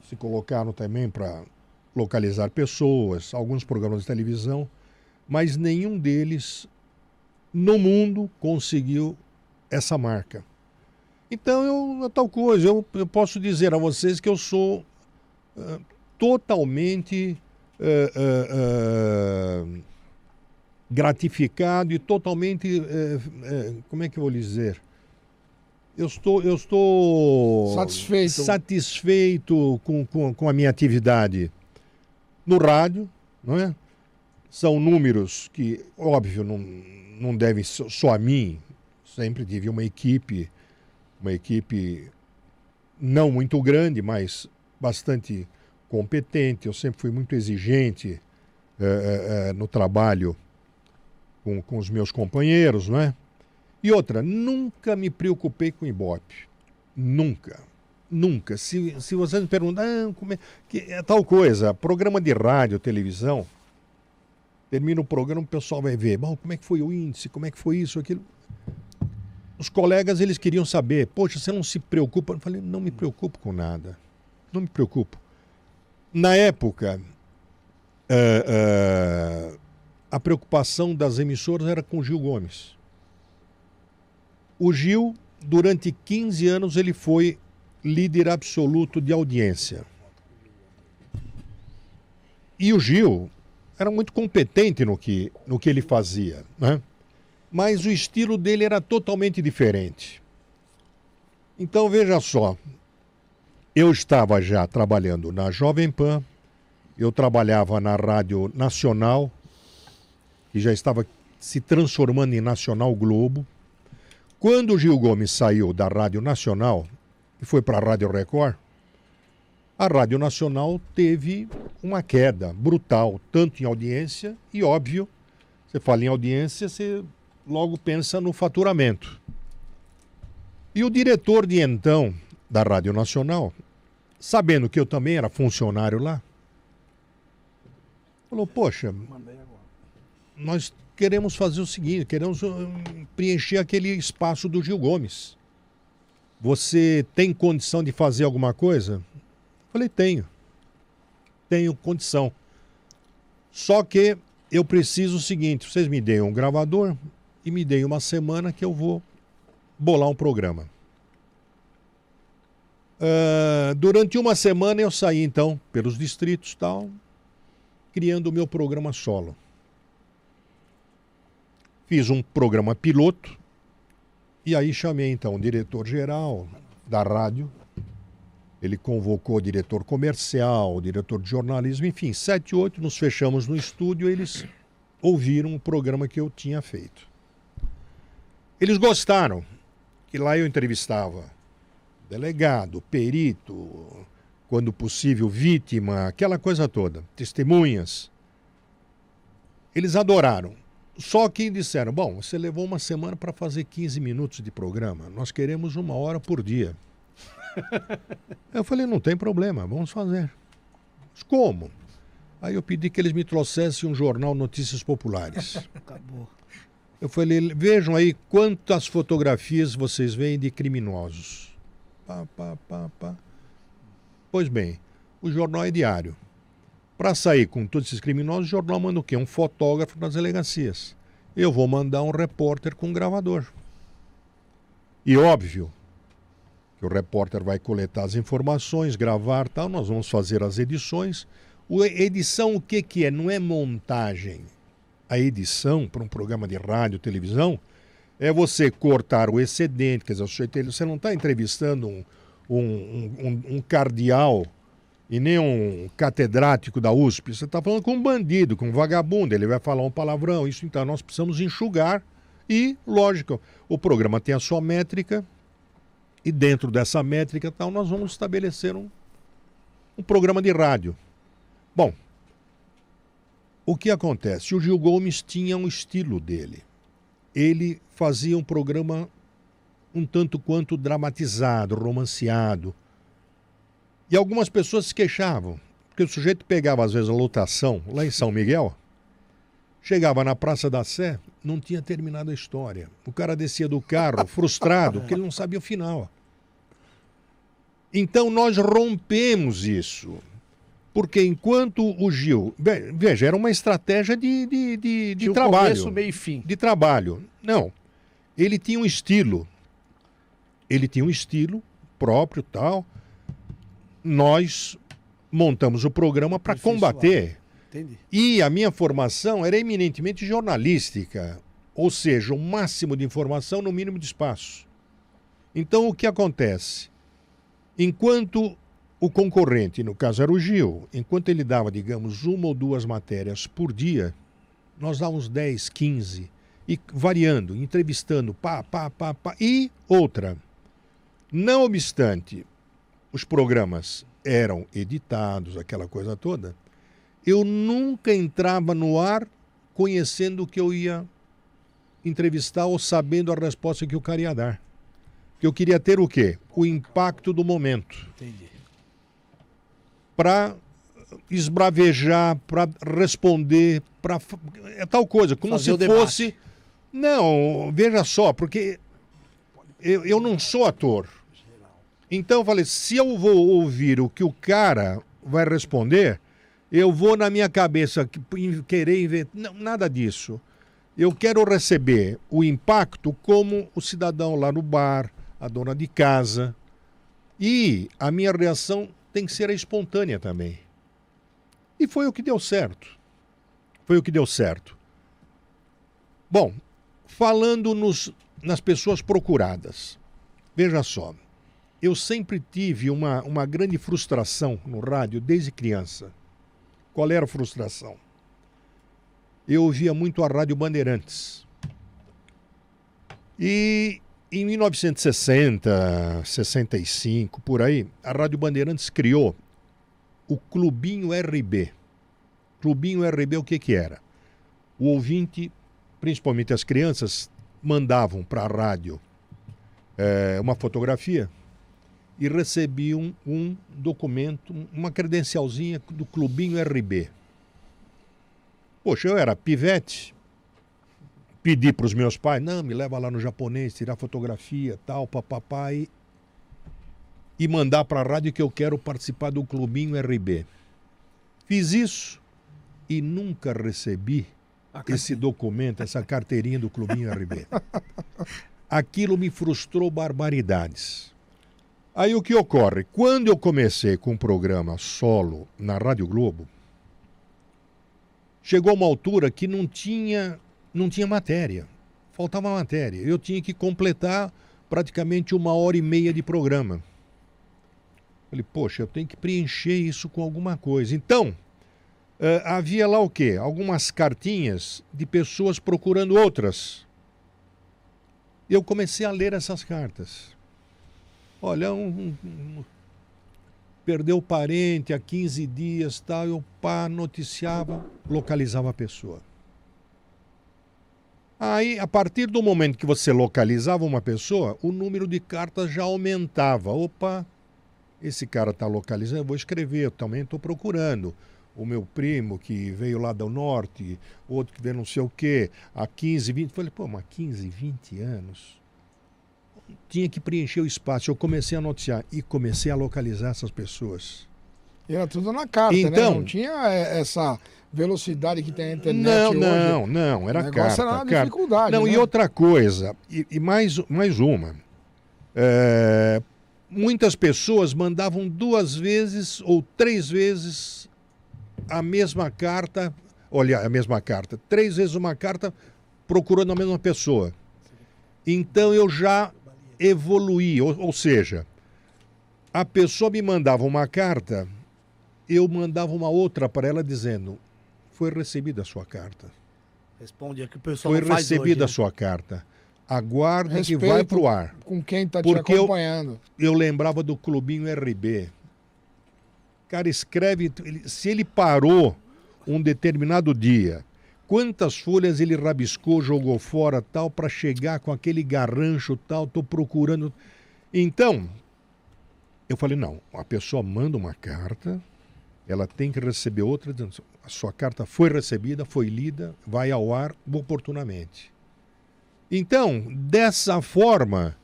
se colocaram também para localizar pessoas, alguns programas de televisão, mas nenhum deles no mundo conseguiu essa marca. Então, tal coisa, eu posso dizer a vocês que eu sou totalmente gratificado e totalmente, como é que eu vou lhe dizer? Eu estou satisfeito com a minha atividade no rádio, não é? São números que, óbvio, não devem só a mim. Sempre tive uma equipe não muito grande, mas bastante competente. Eu sempre fui muito exigente no trabalho com os meus companheiros, não é? E outra, nunca me preocupei com Ibope. Nunca. Nunca. Se você me perguntar, como é tal coisa, programa de rádio, televisão, termina o programa, o pessoal vai ver, bom, como é que foi o índice, como é que foi isso, aquilo. Os colegas, eles queriam saber, poxa, você não se preocupa? Eu falei, não me preocupo com nada. Não me preocupo. Na época, a preocupação das emissoras era com o Gil Gomes. O Gil, durante 15 anos, ele foi líder absoluto de audiência. E o Gil era muito competente no que ele fazia, né? Mas o estilo dele era totalmente diferente. Então, veja só, eu estava já trabalhando na Jovem Pan, eu trabalhava na Rádio Nacional, que já estava se transformando em Nacional Globo. Quando o Gil Gomes saiu da Rádio Nacional e foi para a Rádio Record, a Rádio Nacional teve uma queda brutal, tanto em audiência e, óbvio, você fala em audiência, você logo pensa no faturamento. E o diretor de então da Rádio Nacional, sabendo que eu também era funcionário lá, falou, poxa, nós queremos fazer o seguinte, queremos preencher aquele espaço do Gil Gomes. Você tem condição de fazer alguma coisa? Falei, tenho condição. Só que eu preciso o seguinte, vocês me deem um gravador e me deem uma semana que eu vou bolar um programa. Durante uma semana eu saí então pelos distritos tal, criando o meu programa solo. Fiz um programa piloto e aí chamei então o diretor-geral da rádio. Ele convocou o diretor comercial, o diretor de jornalismo, enfim, 7, 8, nos fechamos no estúdio e eles ouviram o programa que eu tinha feito. Eles gostaram, que lá eu entrevistava delegado, perito, quando possível, vítima, aquela coisa toda, testemunhas. Eles adoraram. Só que disseram, bom, você levou uma semana para fazer 15 minutos de programa, nós queremos 1 hora por dia. Eu falei, não tem problema, vamos fazer. Mas como? Aí eu pedi que eles me trouxessem um jornal Notícias Populares. Acabou. Eu falei, vejam aí quantas fotografias vocês veem de criminosos. Pá, pá, pá, pá. Pois bem, o jornal é diário. Para sair com todos esses criminosos, o jornal manda o quê? Um fotógrafo nas delegacias. Eu vou mandar um repórter com um gravador. E óbvio que o repórter vai coletar as informações, gravar tal, nós vamos fazer as edições. Edição o que é? Não é montagem. A edição para um programa de rádio, televisão, é você cortar o excedente, quer dizer, você não está entrevistando um cardeal e nem um catedrático da USP, você está falando com um bandido, com um vagabundo, ele vai falar um palavrão, isso então nós precisamos enxugar e, lógico, o programa tem a sua métrica e dentro dessa métrica tal, nós vamos estabelecer um programa de rádio. Bom, o que acontece? O Gil Gomes tinha um estilo dele. Ele fazia um programa um tanto quanto dramatizado, romanceado. E algumas pessoas se queixavam, porque o sujeito pegava às vezes a lotação lá em São Miguel, chegava na Praça da Sé, não tinha terminado a história. O cara descia do carro frustrado, porque ele não sabia o final. Então nós rompemos isso. Porque enquanto o Gil... Veja, era uma estratégia de trabalho. Começo, meio e fim. De trabalho. Não. Ele tinha um estilo. Ele tinha um estilo próprio, tal. Nós montamos o programa para combater. Entendi. E a minha formação era eminentemente jornalística. Ou seja, o máximo de informação no mínimo de espaço. Então, o que acontece? Enquanto o concorrente, no caso era o Gil, enquanto ele dava, digamos, 1 ou 2 matérias por dia, nós dávamos 10, 15, e variando, entrevistando, pá. E outra, não obstante os programas eram editados, aquela coisa toda, eu nunca entrava no ar conhecendo o que eu ia entrevistar ou sabendo a resposta que o cara ia dar. Eu queria ter o quê? O impacto do momento. Entendi. Para esbravejar, para responder, para é tal coisa, como Fazer se fosse... Não, veja só, porque eu não sou ator. Então eu falei, se eu vou ouvir o que o cara vai responder, eu vou na minha cabeça querer inventar... Não, nada disso. Eu quero receber o impacto como o cidadão lá no bar, a dona de casa. E a minha reação tem que ser espontânea também. E foi o que deu certo. Foi o que deu certo. Bom, falando nas pessoas procuradas. Veja só, eu sempre tive uma grande frustração no rádio desde criança. Qual era a frustração? Eu ouvia muito a Rádio Bandeirantes. E em 1960, 65, por aí, a Rádio Bandeirantes criou o Clubinho RB. Clubinho RB, o que era? O ouvinte, principalmente as crianças, mandavam para a rádio uma fotografia e recebiam um documento, uma credencialzinha do Clubinho RB. Poxa, eu era pivete, pedi para os meus pais, não, me leva lá no japonês, tirar fotografia, tal, papapá, e mandar para a rádio que eu quero participar do Clubinho RB. Fiz isso e nunca recebi esse documento, essa carteirinha do Clubinho RB. Aquilo me frustrou barbaridades. Aí o que ocorre? Quando eu comecei com um programa solo na Rádio Globo, chegou uma altura que não tinha matéria. Faltava matéria. Eu tinha que completar praticamente 1h30 de programa. Falei, poxa, eu tenho que preencher isso com alguma coisa. Então, havia lá o quê? Algumas cartinhas de pessoas procurando outras. Eu comecei a ler essas cartas. Olha, perdeu o parente há 15 dias, tal, eu noticiava, localizava a pessoa. Aí, a partir do momento que você localizava uma pessoa, o número de cartas já aumentava. Opa, esse cara está localizando, eu vou escrever, eu também estou procurando. O meu primo que veio lá do norte, outro que veio não sei o quê, há 15, 20... Falei, pô, mas 15, 20 anos... Tinha que preencher o espaço. Eu comecei a noticiar e comecei a localizar essas pessoas. E era tudo na carta, Então, né? Não tinha essa velocidade que tem a internet hoje. Não, era o negócio carta. era uma carta. dificuldade, Não, né? e outra coisa, e mais uma. Muitas pessoas mandavam 2 vezes ou 3 vezes a mesma carta. Olha, a mesma carta. 3 vezes uma carta procurando a mesma pessoa. Então eu já evoluí, ou seja, a pessoa me mandava uma carta, eu mandava uma outra para ela dizendo, foi recebida a sua carta. Responde aqui o pessoal Foi não faz recebida a hoje, sua carta. Aguarde que Respeito vai pro ar. com quem está te Porque acompanhando. Eu lembrava do Clubinho RB. Cara, escreve, se ele parou um determinado dia, quantas folhas ele rabiscou, jogou fora, tal, para chegar com aquele garrancho, tal, tô procurando. Então, eu falei, não, a pessoa manda uma carta, ela tem que receber outra, dizendo, a sua carta foi recebida, foi lida, vai ao ar oportunamente. Então, dessa forma,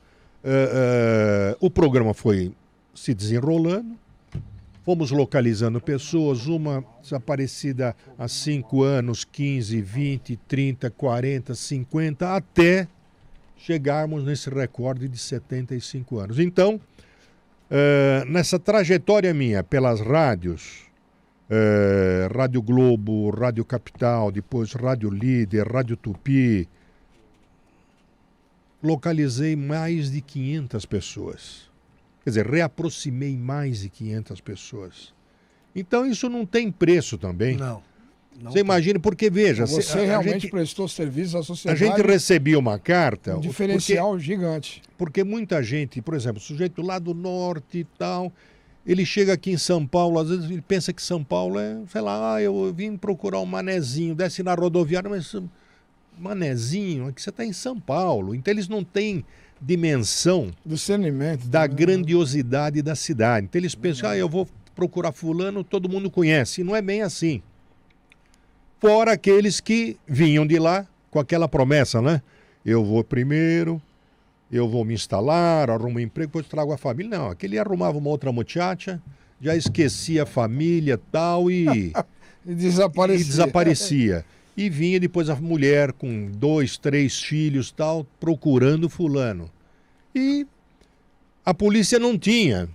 o programa foi se desenrolando, fomos localizando pessoas, uma desaparecida há 5 anos, 15, 20, 30, 40, 50, até chegarmos nesse recorde de 75 anos. Então, nessa trajetória minha pelas rádios, Rádio Globo, Rádio Capital, depois Rádio Líder, Rádio Tupi, localizei mais de 500 pessoas. Quer dizer, reaproximei mais de 500 pessoas. Então isso não tem preço também. Não. Você imagina, porque veja... Você realmente prestou serviço à a sociedade. gente recebia uma carta... Um diferencial gigante. Porque muita gente, por exemplo, sujeito lá do norte e tal, ele chega aqui em São Paulo, às vezes ele pensa que São Paulo é, sei lá, eu vim procurar um manezinho, desce na rodoviária, mas manezinho, aqui você está em São Paulo. Então eles não têm dimensão discernimento da também, grandiosidade da cidade. Então eles pensam, eu vou procurar fulano, todo mundo conhece. E não é bem assim. Fora aqueles que vinham de lá com aquela promessa, né? Eu vou primeiro, eu vou me instalar, arrumo um emprego, depois trago a família. Não, aquele arrumava uma outra muchacha, já esquecia a família tal e desaparecia. E vinha depois a mulher com 2, 3 filhos tal, procurando fulano. E a polícia não tinha,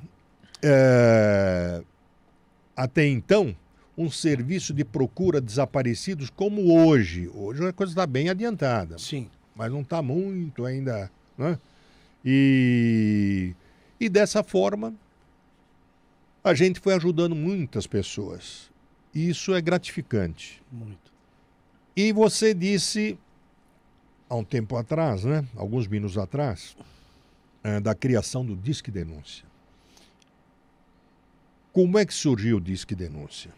até então, um serviço de procura desaparecidos como hoje. Hoje a coisa está bem adiantada. Sim. Mas não está muito ainda, né? E dessa forma, a gente foi ajudando muitas pessoas. E isso é gratificante. Muito. E você disse, há um tempo atrás, né? Alguns minutos atrás, da criação do Disque Denúncia. Como é que surgiu o Disque Denúncia?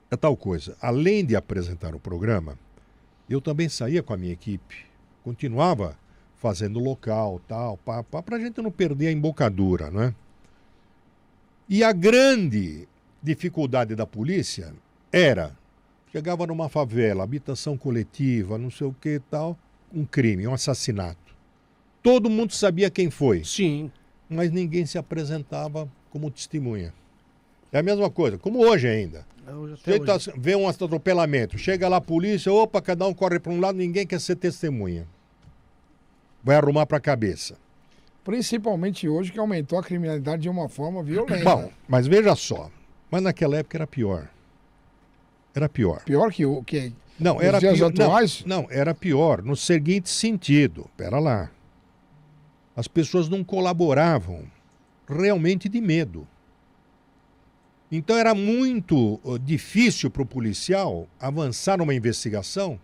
É tal coisa. Além de apresentar o programa, eu também saía com a minha equipe, continuava fazendo local, tal, para a gente não perder a embocadura, né? E a grande dificuldade da polícia era, chegava numa favela, habitação coletiva, não sei o que tal, um crime, um assassinato. Todo mundo sabia quem foi. Sim. Mas ninguém se apresentava como testemunha. É a mesma coisa, como hoje ainda. Vê um atropelamento, chega lá a polícia, opa, cada um corre para um lado, ninguém quer ser testemunha. Vai arrumar para a cabeça. Principalmente hoje, que aumentou a criminalidade de uma forma violenta. Bom, mas veja só, mas naquela época era pior. Era pior. Pior que o que não, era dias pior, atuais? Não, era pior no seguinte sentido. Pera lá. As pessoas não colaboravam realmente de medo. Então era muito difícil para o policial avançar numa investigação.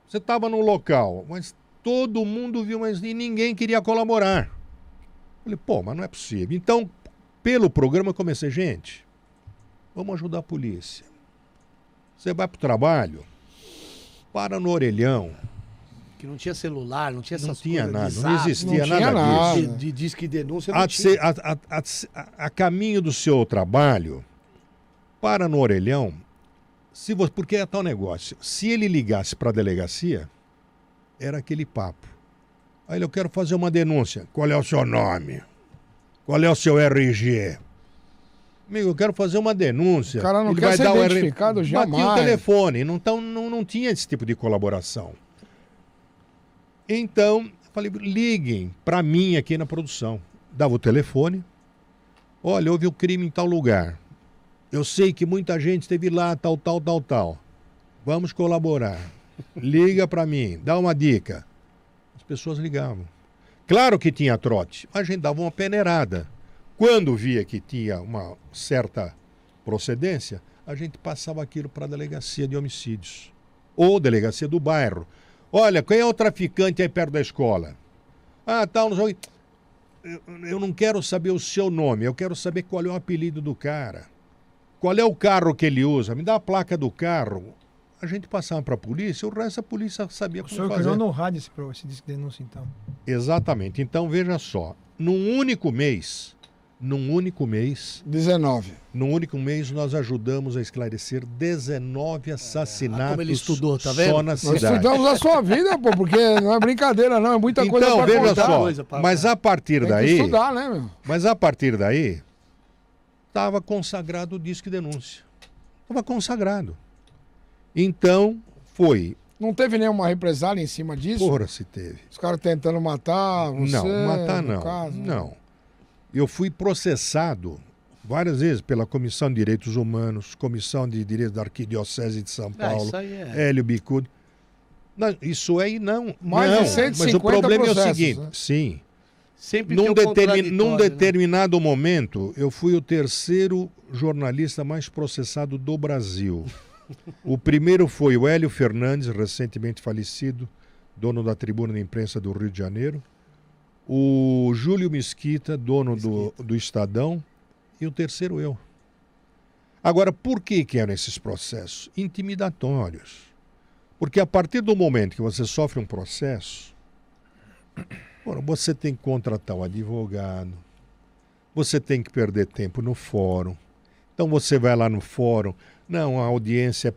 Você estava no local, mas todo mundo viu, mas ninguém queria colaborar. Eu falei, pô, mas não é possível. Então, pelo programa, eu comecei, gente, vamos ajudar a polícia. Você vai pro trabalho, para no orelhão. Que não tinha celular, não tinha Não essas tinha coisas de nada, não zap, existia não tinha nada nada. disso. de disque denúncia, não tinha. A caminho do seu trabalho, para no orelhão, porque é tal negócio. Se ele ligasse para a delegacia, era aquele papo. Aí eu quero fazer uma denúncia. Qual é o seu nome? Qual é o seu RG? Amigo, eu quero fazer uma denúncia. O cara não Ele quer vai ser dar identificado Batia o jamais. telefone. Não tinha esse tipo de colaboração. Então, eu falei, liguem para mim aqui na produção. Dava o telefone. Olha, houve um crime em tal lugar. Eu sei que muita gente esteve lá, tal. Vamos colaborar. Liga para mim, dá uma dica. As pessoas ligavam. Claro que tinha trote, mas a gente dava uma peneirada. Quando via que tinha uma certa procedência, a gente passava aquilo para a delegacia de homicídios. Ou delegacia do bairro. Olha, quem é o traficante aí perto da escola? Ah, tal, não sei. Eu não quero saber o seu nome, eu quero saber qual é o apelido do cara. Qual é o carro que ele usa? Me dá a placa do carro. A gente passava para a polícia, o resto a polícia sabia O como senhor fazer. criou no rádio esse disco de denúncia, então. Exatamente. Então, veja só. Num único mês, 19. nós ajudamos a esclarecer 19 assassinatos como ele estudou, tá vendo? só na Nós cidade. estudamos a sua vida, pô, porque não é brincadeira, não. É muita coisa Então, pra veja contar. só. coisa pra- Mas a partir Tem daí... que estudar, né, meu? Mas a partir daí, estava consagrado o disque denúncia. Estava consagrado. Então, foi. Não teve nenhuma represália em cima disso? Porra, se teve. Os caras tentando matar você? Não, matar no não. caso? Não. Eu fui processado várias vezes pela Comissão de Direitos Humanos, Comissão de Direitos da Arquidiocese de São Paulo, isso aí é. Hélio Bicudo. Não, isso aí não. Mais não, de 150 mas o problema é o processos, seguinte, né? sim. Sempre tem Num, um contraditório, num né? determinado momento, eu fui o terceiro jornalista mais processado do Brasil. O primeiro foi o Hélio Fernandes, recentemente falecido, dono da Tribuna de Imprensa do Rio de Janeiro. O Júlio Mesquita, dono do Estadão. E o terceiro eu. Agora, por que eram esses processos? Intimidatórios. Porque a partir do momento que você sofre um processo, você tem que contratar um advogado, você tem que perder tempo no fórum. Então você vai lá no fórum, não, a audiência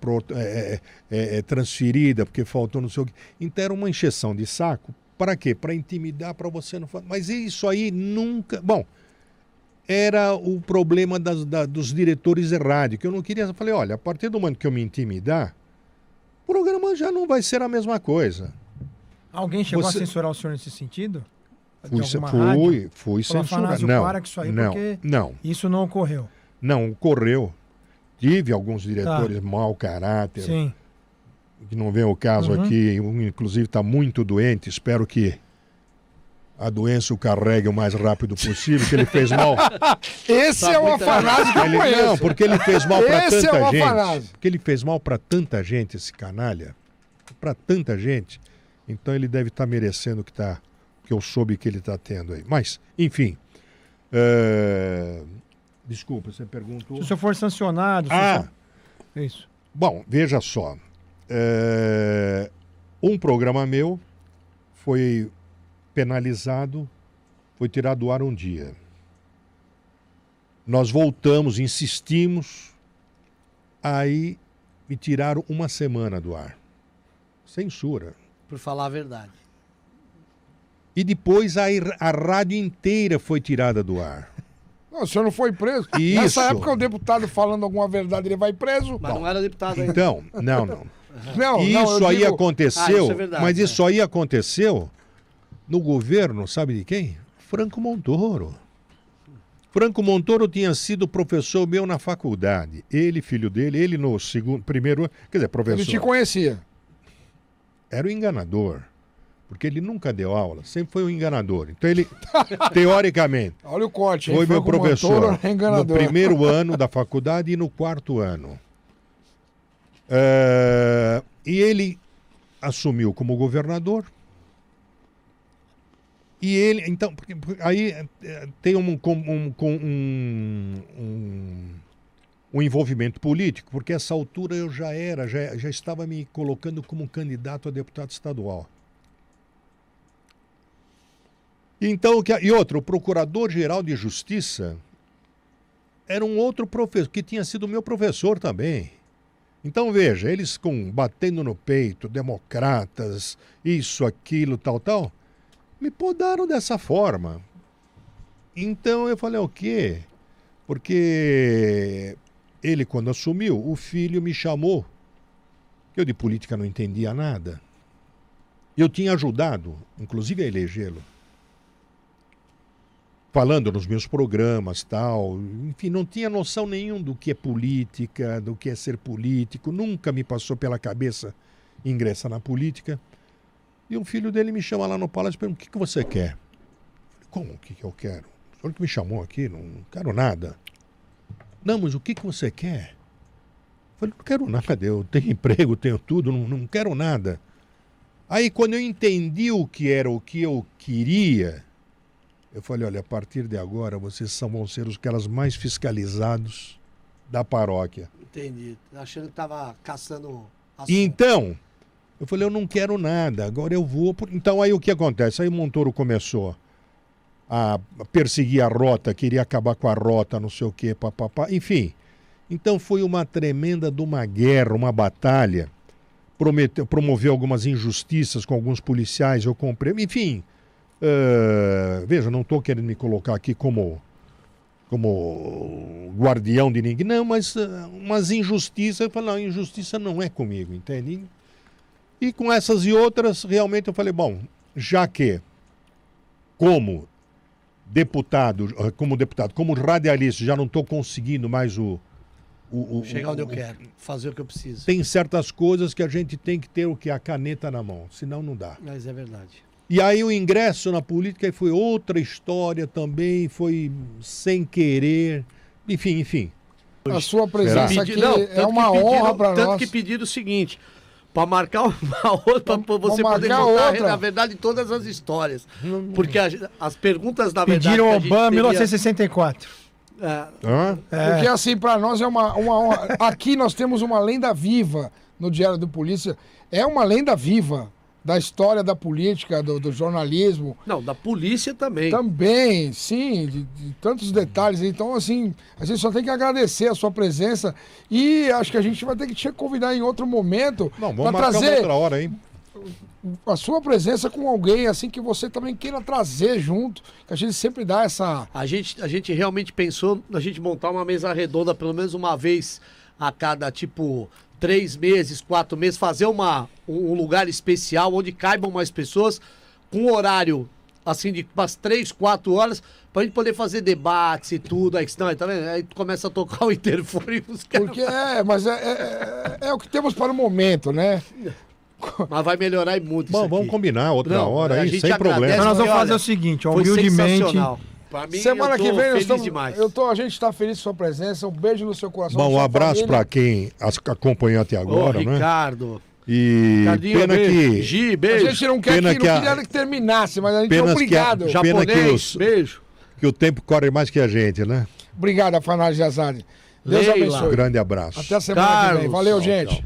é transferida porque faltou não sei o quê. Então era uma encheção de saco. Para quê? Para intimidar, para você não fazer. Mas isso aí nunca... Bom, era o problema dos diretores de rádio, que eu não queria... Eu falei, olha, a partir do momento que eu me intimidar, o programa já não vai ser a mesma coisa. Alguém chegou Você- a censurar o senhor nesse sentido? De alguma rádio? Fui Falou, censurado. Afanásio, Não, para com isso aí, não, porque não. isso não ocorreu. Não, ocorreu. Tive alguns diretores mau caráter, Sim. que não vem o caso aqui, um, inclusive está muito doente, espero que a doença o carregue o mais rápido possível, que ele fez mal. Esse Tá é o muito Afanásio que eu conheço. Não, porque ele fez mal para Esse é o tanta gente. Afanásio. Porque ele fez mal para tanta gente, esse canalha. Para tanta gente. Então ele deve estar merecendo o que eu soube que ele está tendo aí. Mas, enfim. Desculpa, você perguntou. Se o senhor for sancionado... se o Ah, senhor- Isso. bom, veja só. Um programa meu foi penalizado, foi tirado do ar um dia. Nós voltamos, insistimos, aí me tiraram uma semana do ar. Censura. Por falar a verdade. E depois a rádio inteira foi tirada do ar. Não, o senhor não foi preso. Isso. Nessa época, o deputado falando alguma verdade, ele vai preso. Mas não era deputado ainda. Então, não. Não, Isso eu aí digo- aconteceu, isso é verdade, mas né? isso aí aconteceu no governo, sabe de quem? Franco Montoro. Franco Montoro tinha sido professor meu na faculdade. Ele, filho dele, ele no primeiro ano, quer dizer, professor. Ele te conhecia. Era o enganador. Porque ele nunca deu aula, sempre foi um enganador. Então ele, teoricamente, Olha o corte. foi hein? meu Franco professor Montoro, no enganador. primeiro ano da faculdade e no quarto ano. E ele assumiu como governador. E ele, então, aí tem um envolvimento político, porque essa altura eu já estava me colocando como candidato a deputado estadual. Então, o Procurador-Geral de Justiça era um outro professor, que tinha sido meu professor também. Então, veja, eles batendo no peito, democratas, isso, aquilo, tal, me podaram dessa forma. Então, eu falei, o quê? Porque ele, quando assumiu, o filho me chamou, eu de política não entendia nada. Eu tinha ajudado, inclusive, a elegê-lo. Falando nos meus programas, tal, enfim, não tinha noção nenhuma do que é política, do que é ser político, nunca me passou pela cabeça ingressar na política. E o filho dele me chama lá no palácio e pergunta, o que você quer? Eu falei, como, o que eu quero? O senhor que me chamou aqui, não quero nada. Não, mas o que você quer? Eu falei, não quero nada, eu tenho emprego, tenho tudo, não quero nada. Aí quando eu entendi o que era o que eu queria, eu falei, olha, a partir de agora vocês vão ser os caras mais fiscalizados da paróquia. Entendi. Achando que estava caçando assunto. Então, eu falei, eu não quero nada, agora eu vou... Então aí o que acontece? Aí o Montoro começou a perseguir a rota, queria acabar com a rota, não sei o quê, papapá, enfim. Então foi uma tremenda de uma guerra, uma batalha. Promoveu algumas injustiças com alguns policiais, eu comprei, enfim... veja, não estou querendo me colocar aqui como guardião de ninguém, não, mas umas injustiças, eu falei, não, injustiça não é comigo, entende? E com essas e outras, realmente eu falei, bom, já que como deputado, como radialista, já não estou conseguindo mais chegar onde eu quero, fazer o que eu preciso. Tem certas coisas que a gente tem que ter a caneta na mão, senão não dá. Mas é verdade. E aí o ingresso na política foi outra história também, foi sem querer, enfim. A sua presença aqui é tanto uma honra para nós. Tanto que pediram o seguinte, para marcar uma outra, para você poder contar, na verdade, todas as histórias. Porque as perguntas, na verdade... Pediram Obama, 1964. Porque assim, para nós é uma honra. Aqui nós temos uma lenda viva no Diário do Polícia. É uma lenda viva da história da política, do jornalismo. Não, da polícia também. Também, sim, de tantos detalhes. Então, assim, a gente só tem que agradecer a sua presença e acho que a gente vai ter que te convidar em outro momento para trazer outra hora, hein? A sua presença com alguém, assim, que você também queira trazer junto, que a gente sempre dá essa... A gente realmente pensou na gente montar uma mesa redonda pelo menos uma vez a cada, 3 meses, 4 meses, fazer um lugar especial onde caibam mais pessoas, com um horário, assim, de umas 3, 4 horas, pra gente poder fazer debates e tudo. Aí, não, tá vendo? Aí começa a tocar o interfone e os caras... Porque mas é o que temos para o momento, né? Mas vai melhorar e muito. Bom, vamos combinar outra hora aí, sem problema. Mas nós vamos fazer o seguinte, humildemente. Pra mim, semana que vem a gente está feliz com sua presença. Um beijo no seu coração. Bom, um abraço para quem acompanhou até agora, né? Ricardo. E pena que... Gi, beijo. A gente não queria que terminasse, mas a gente é obrigado. Japonês, beijo. Que o tempo corre mais que a gente, né? Obrigado, Afanásio Azadi. Deus abençoe. Um grande abraço. Até a semana que vem. Valeu, gente. Tchau.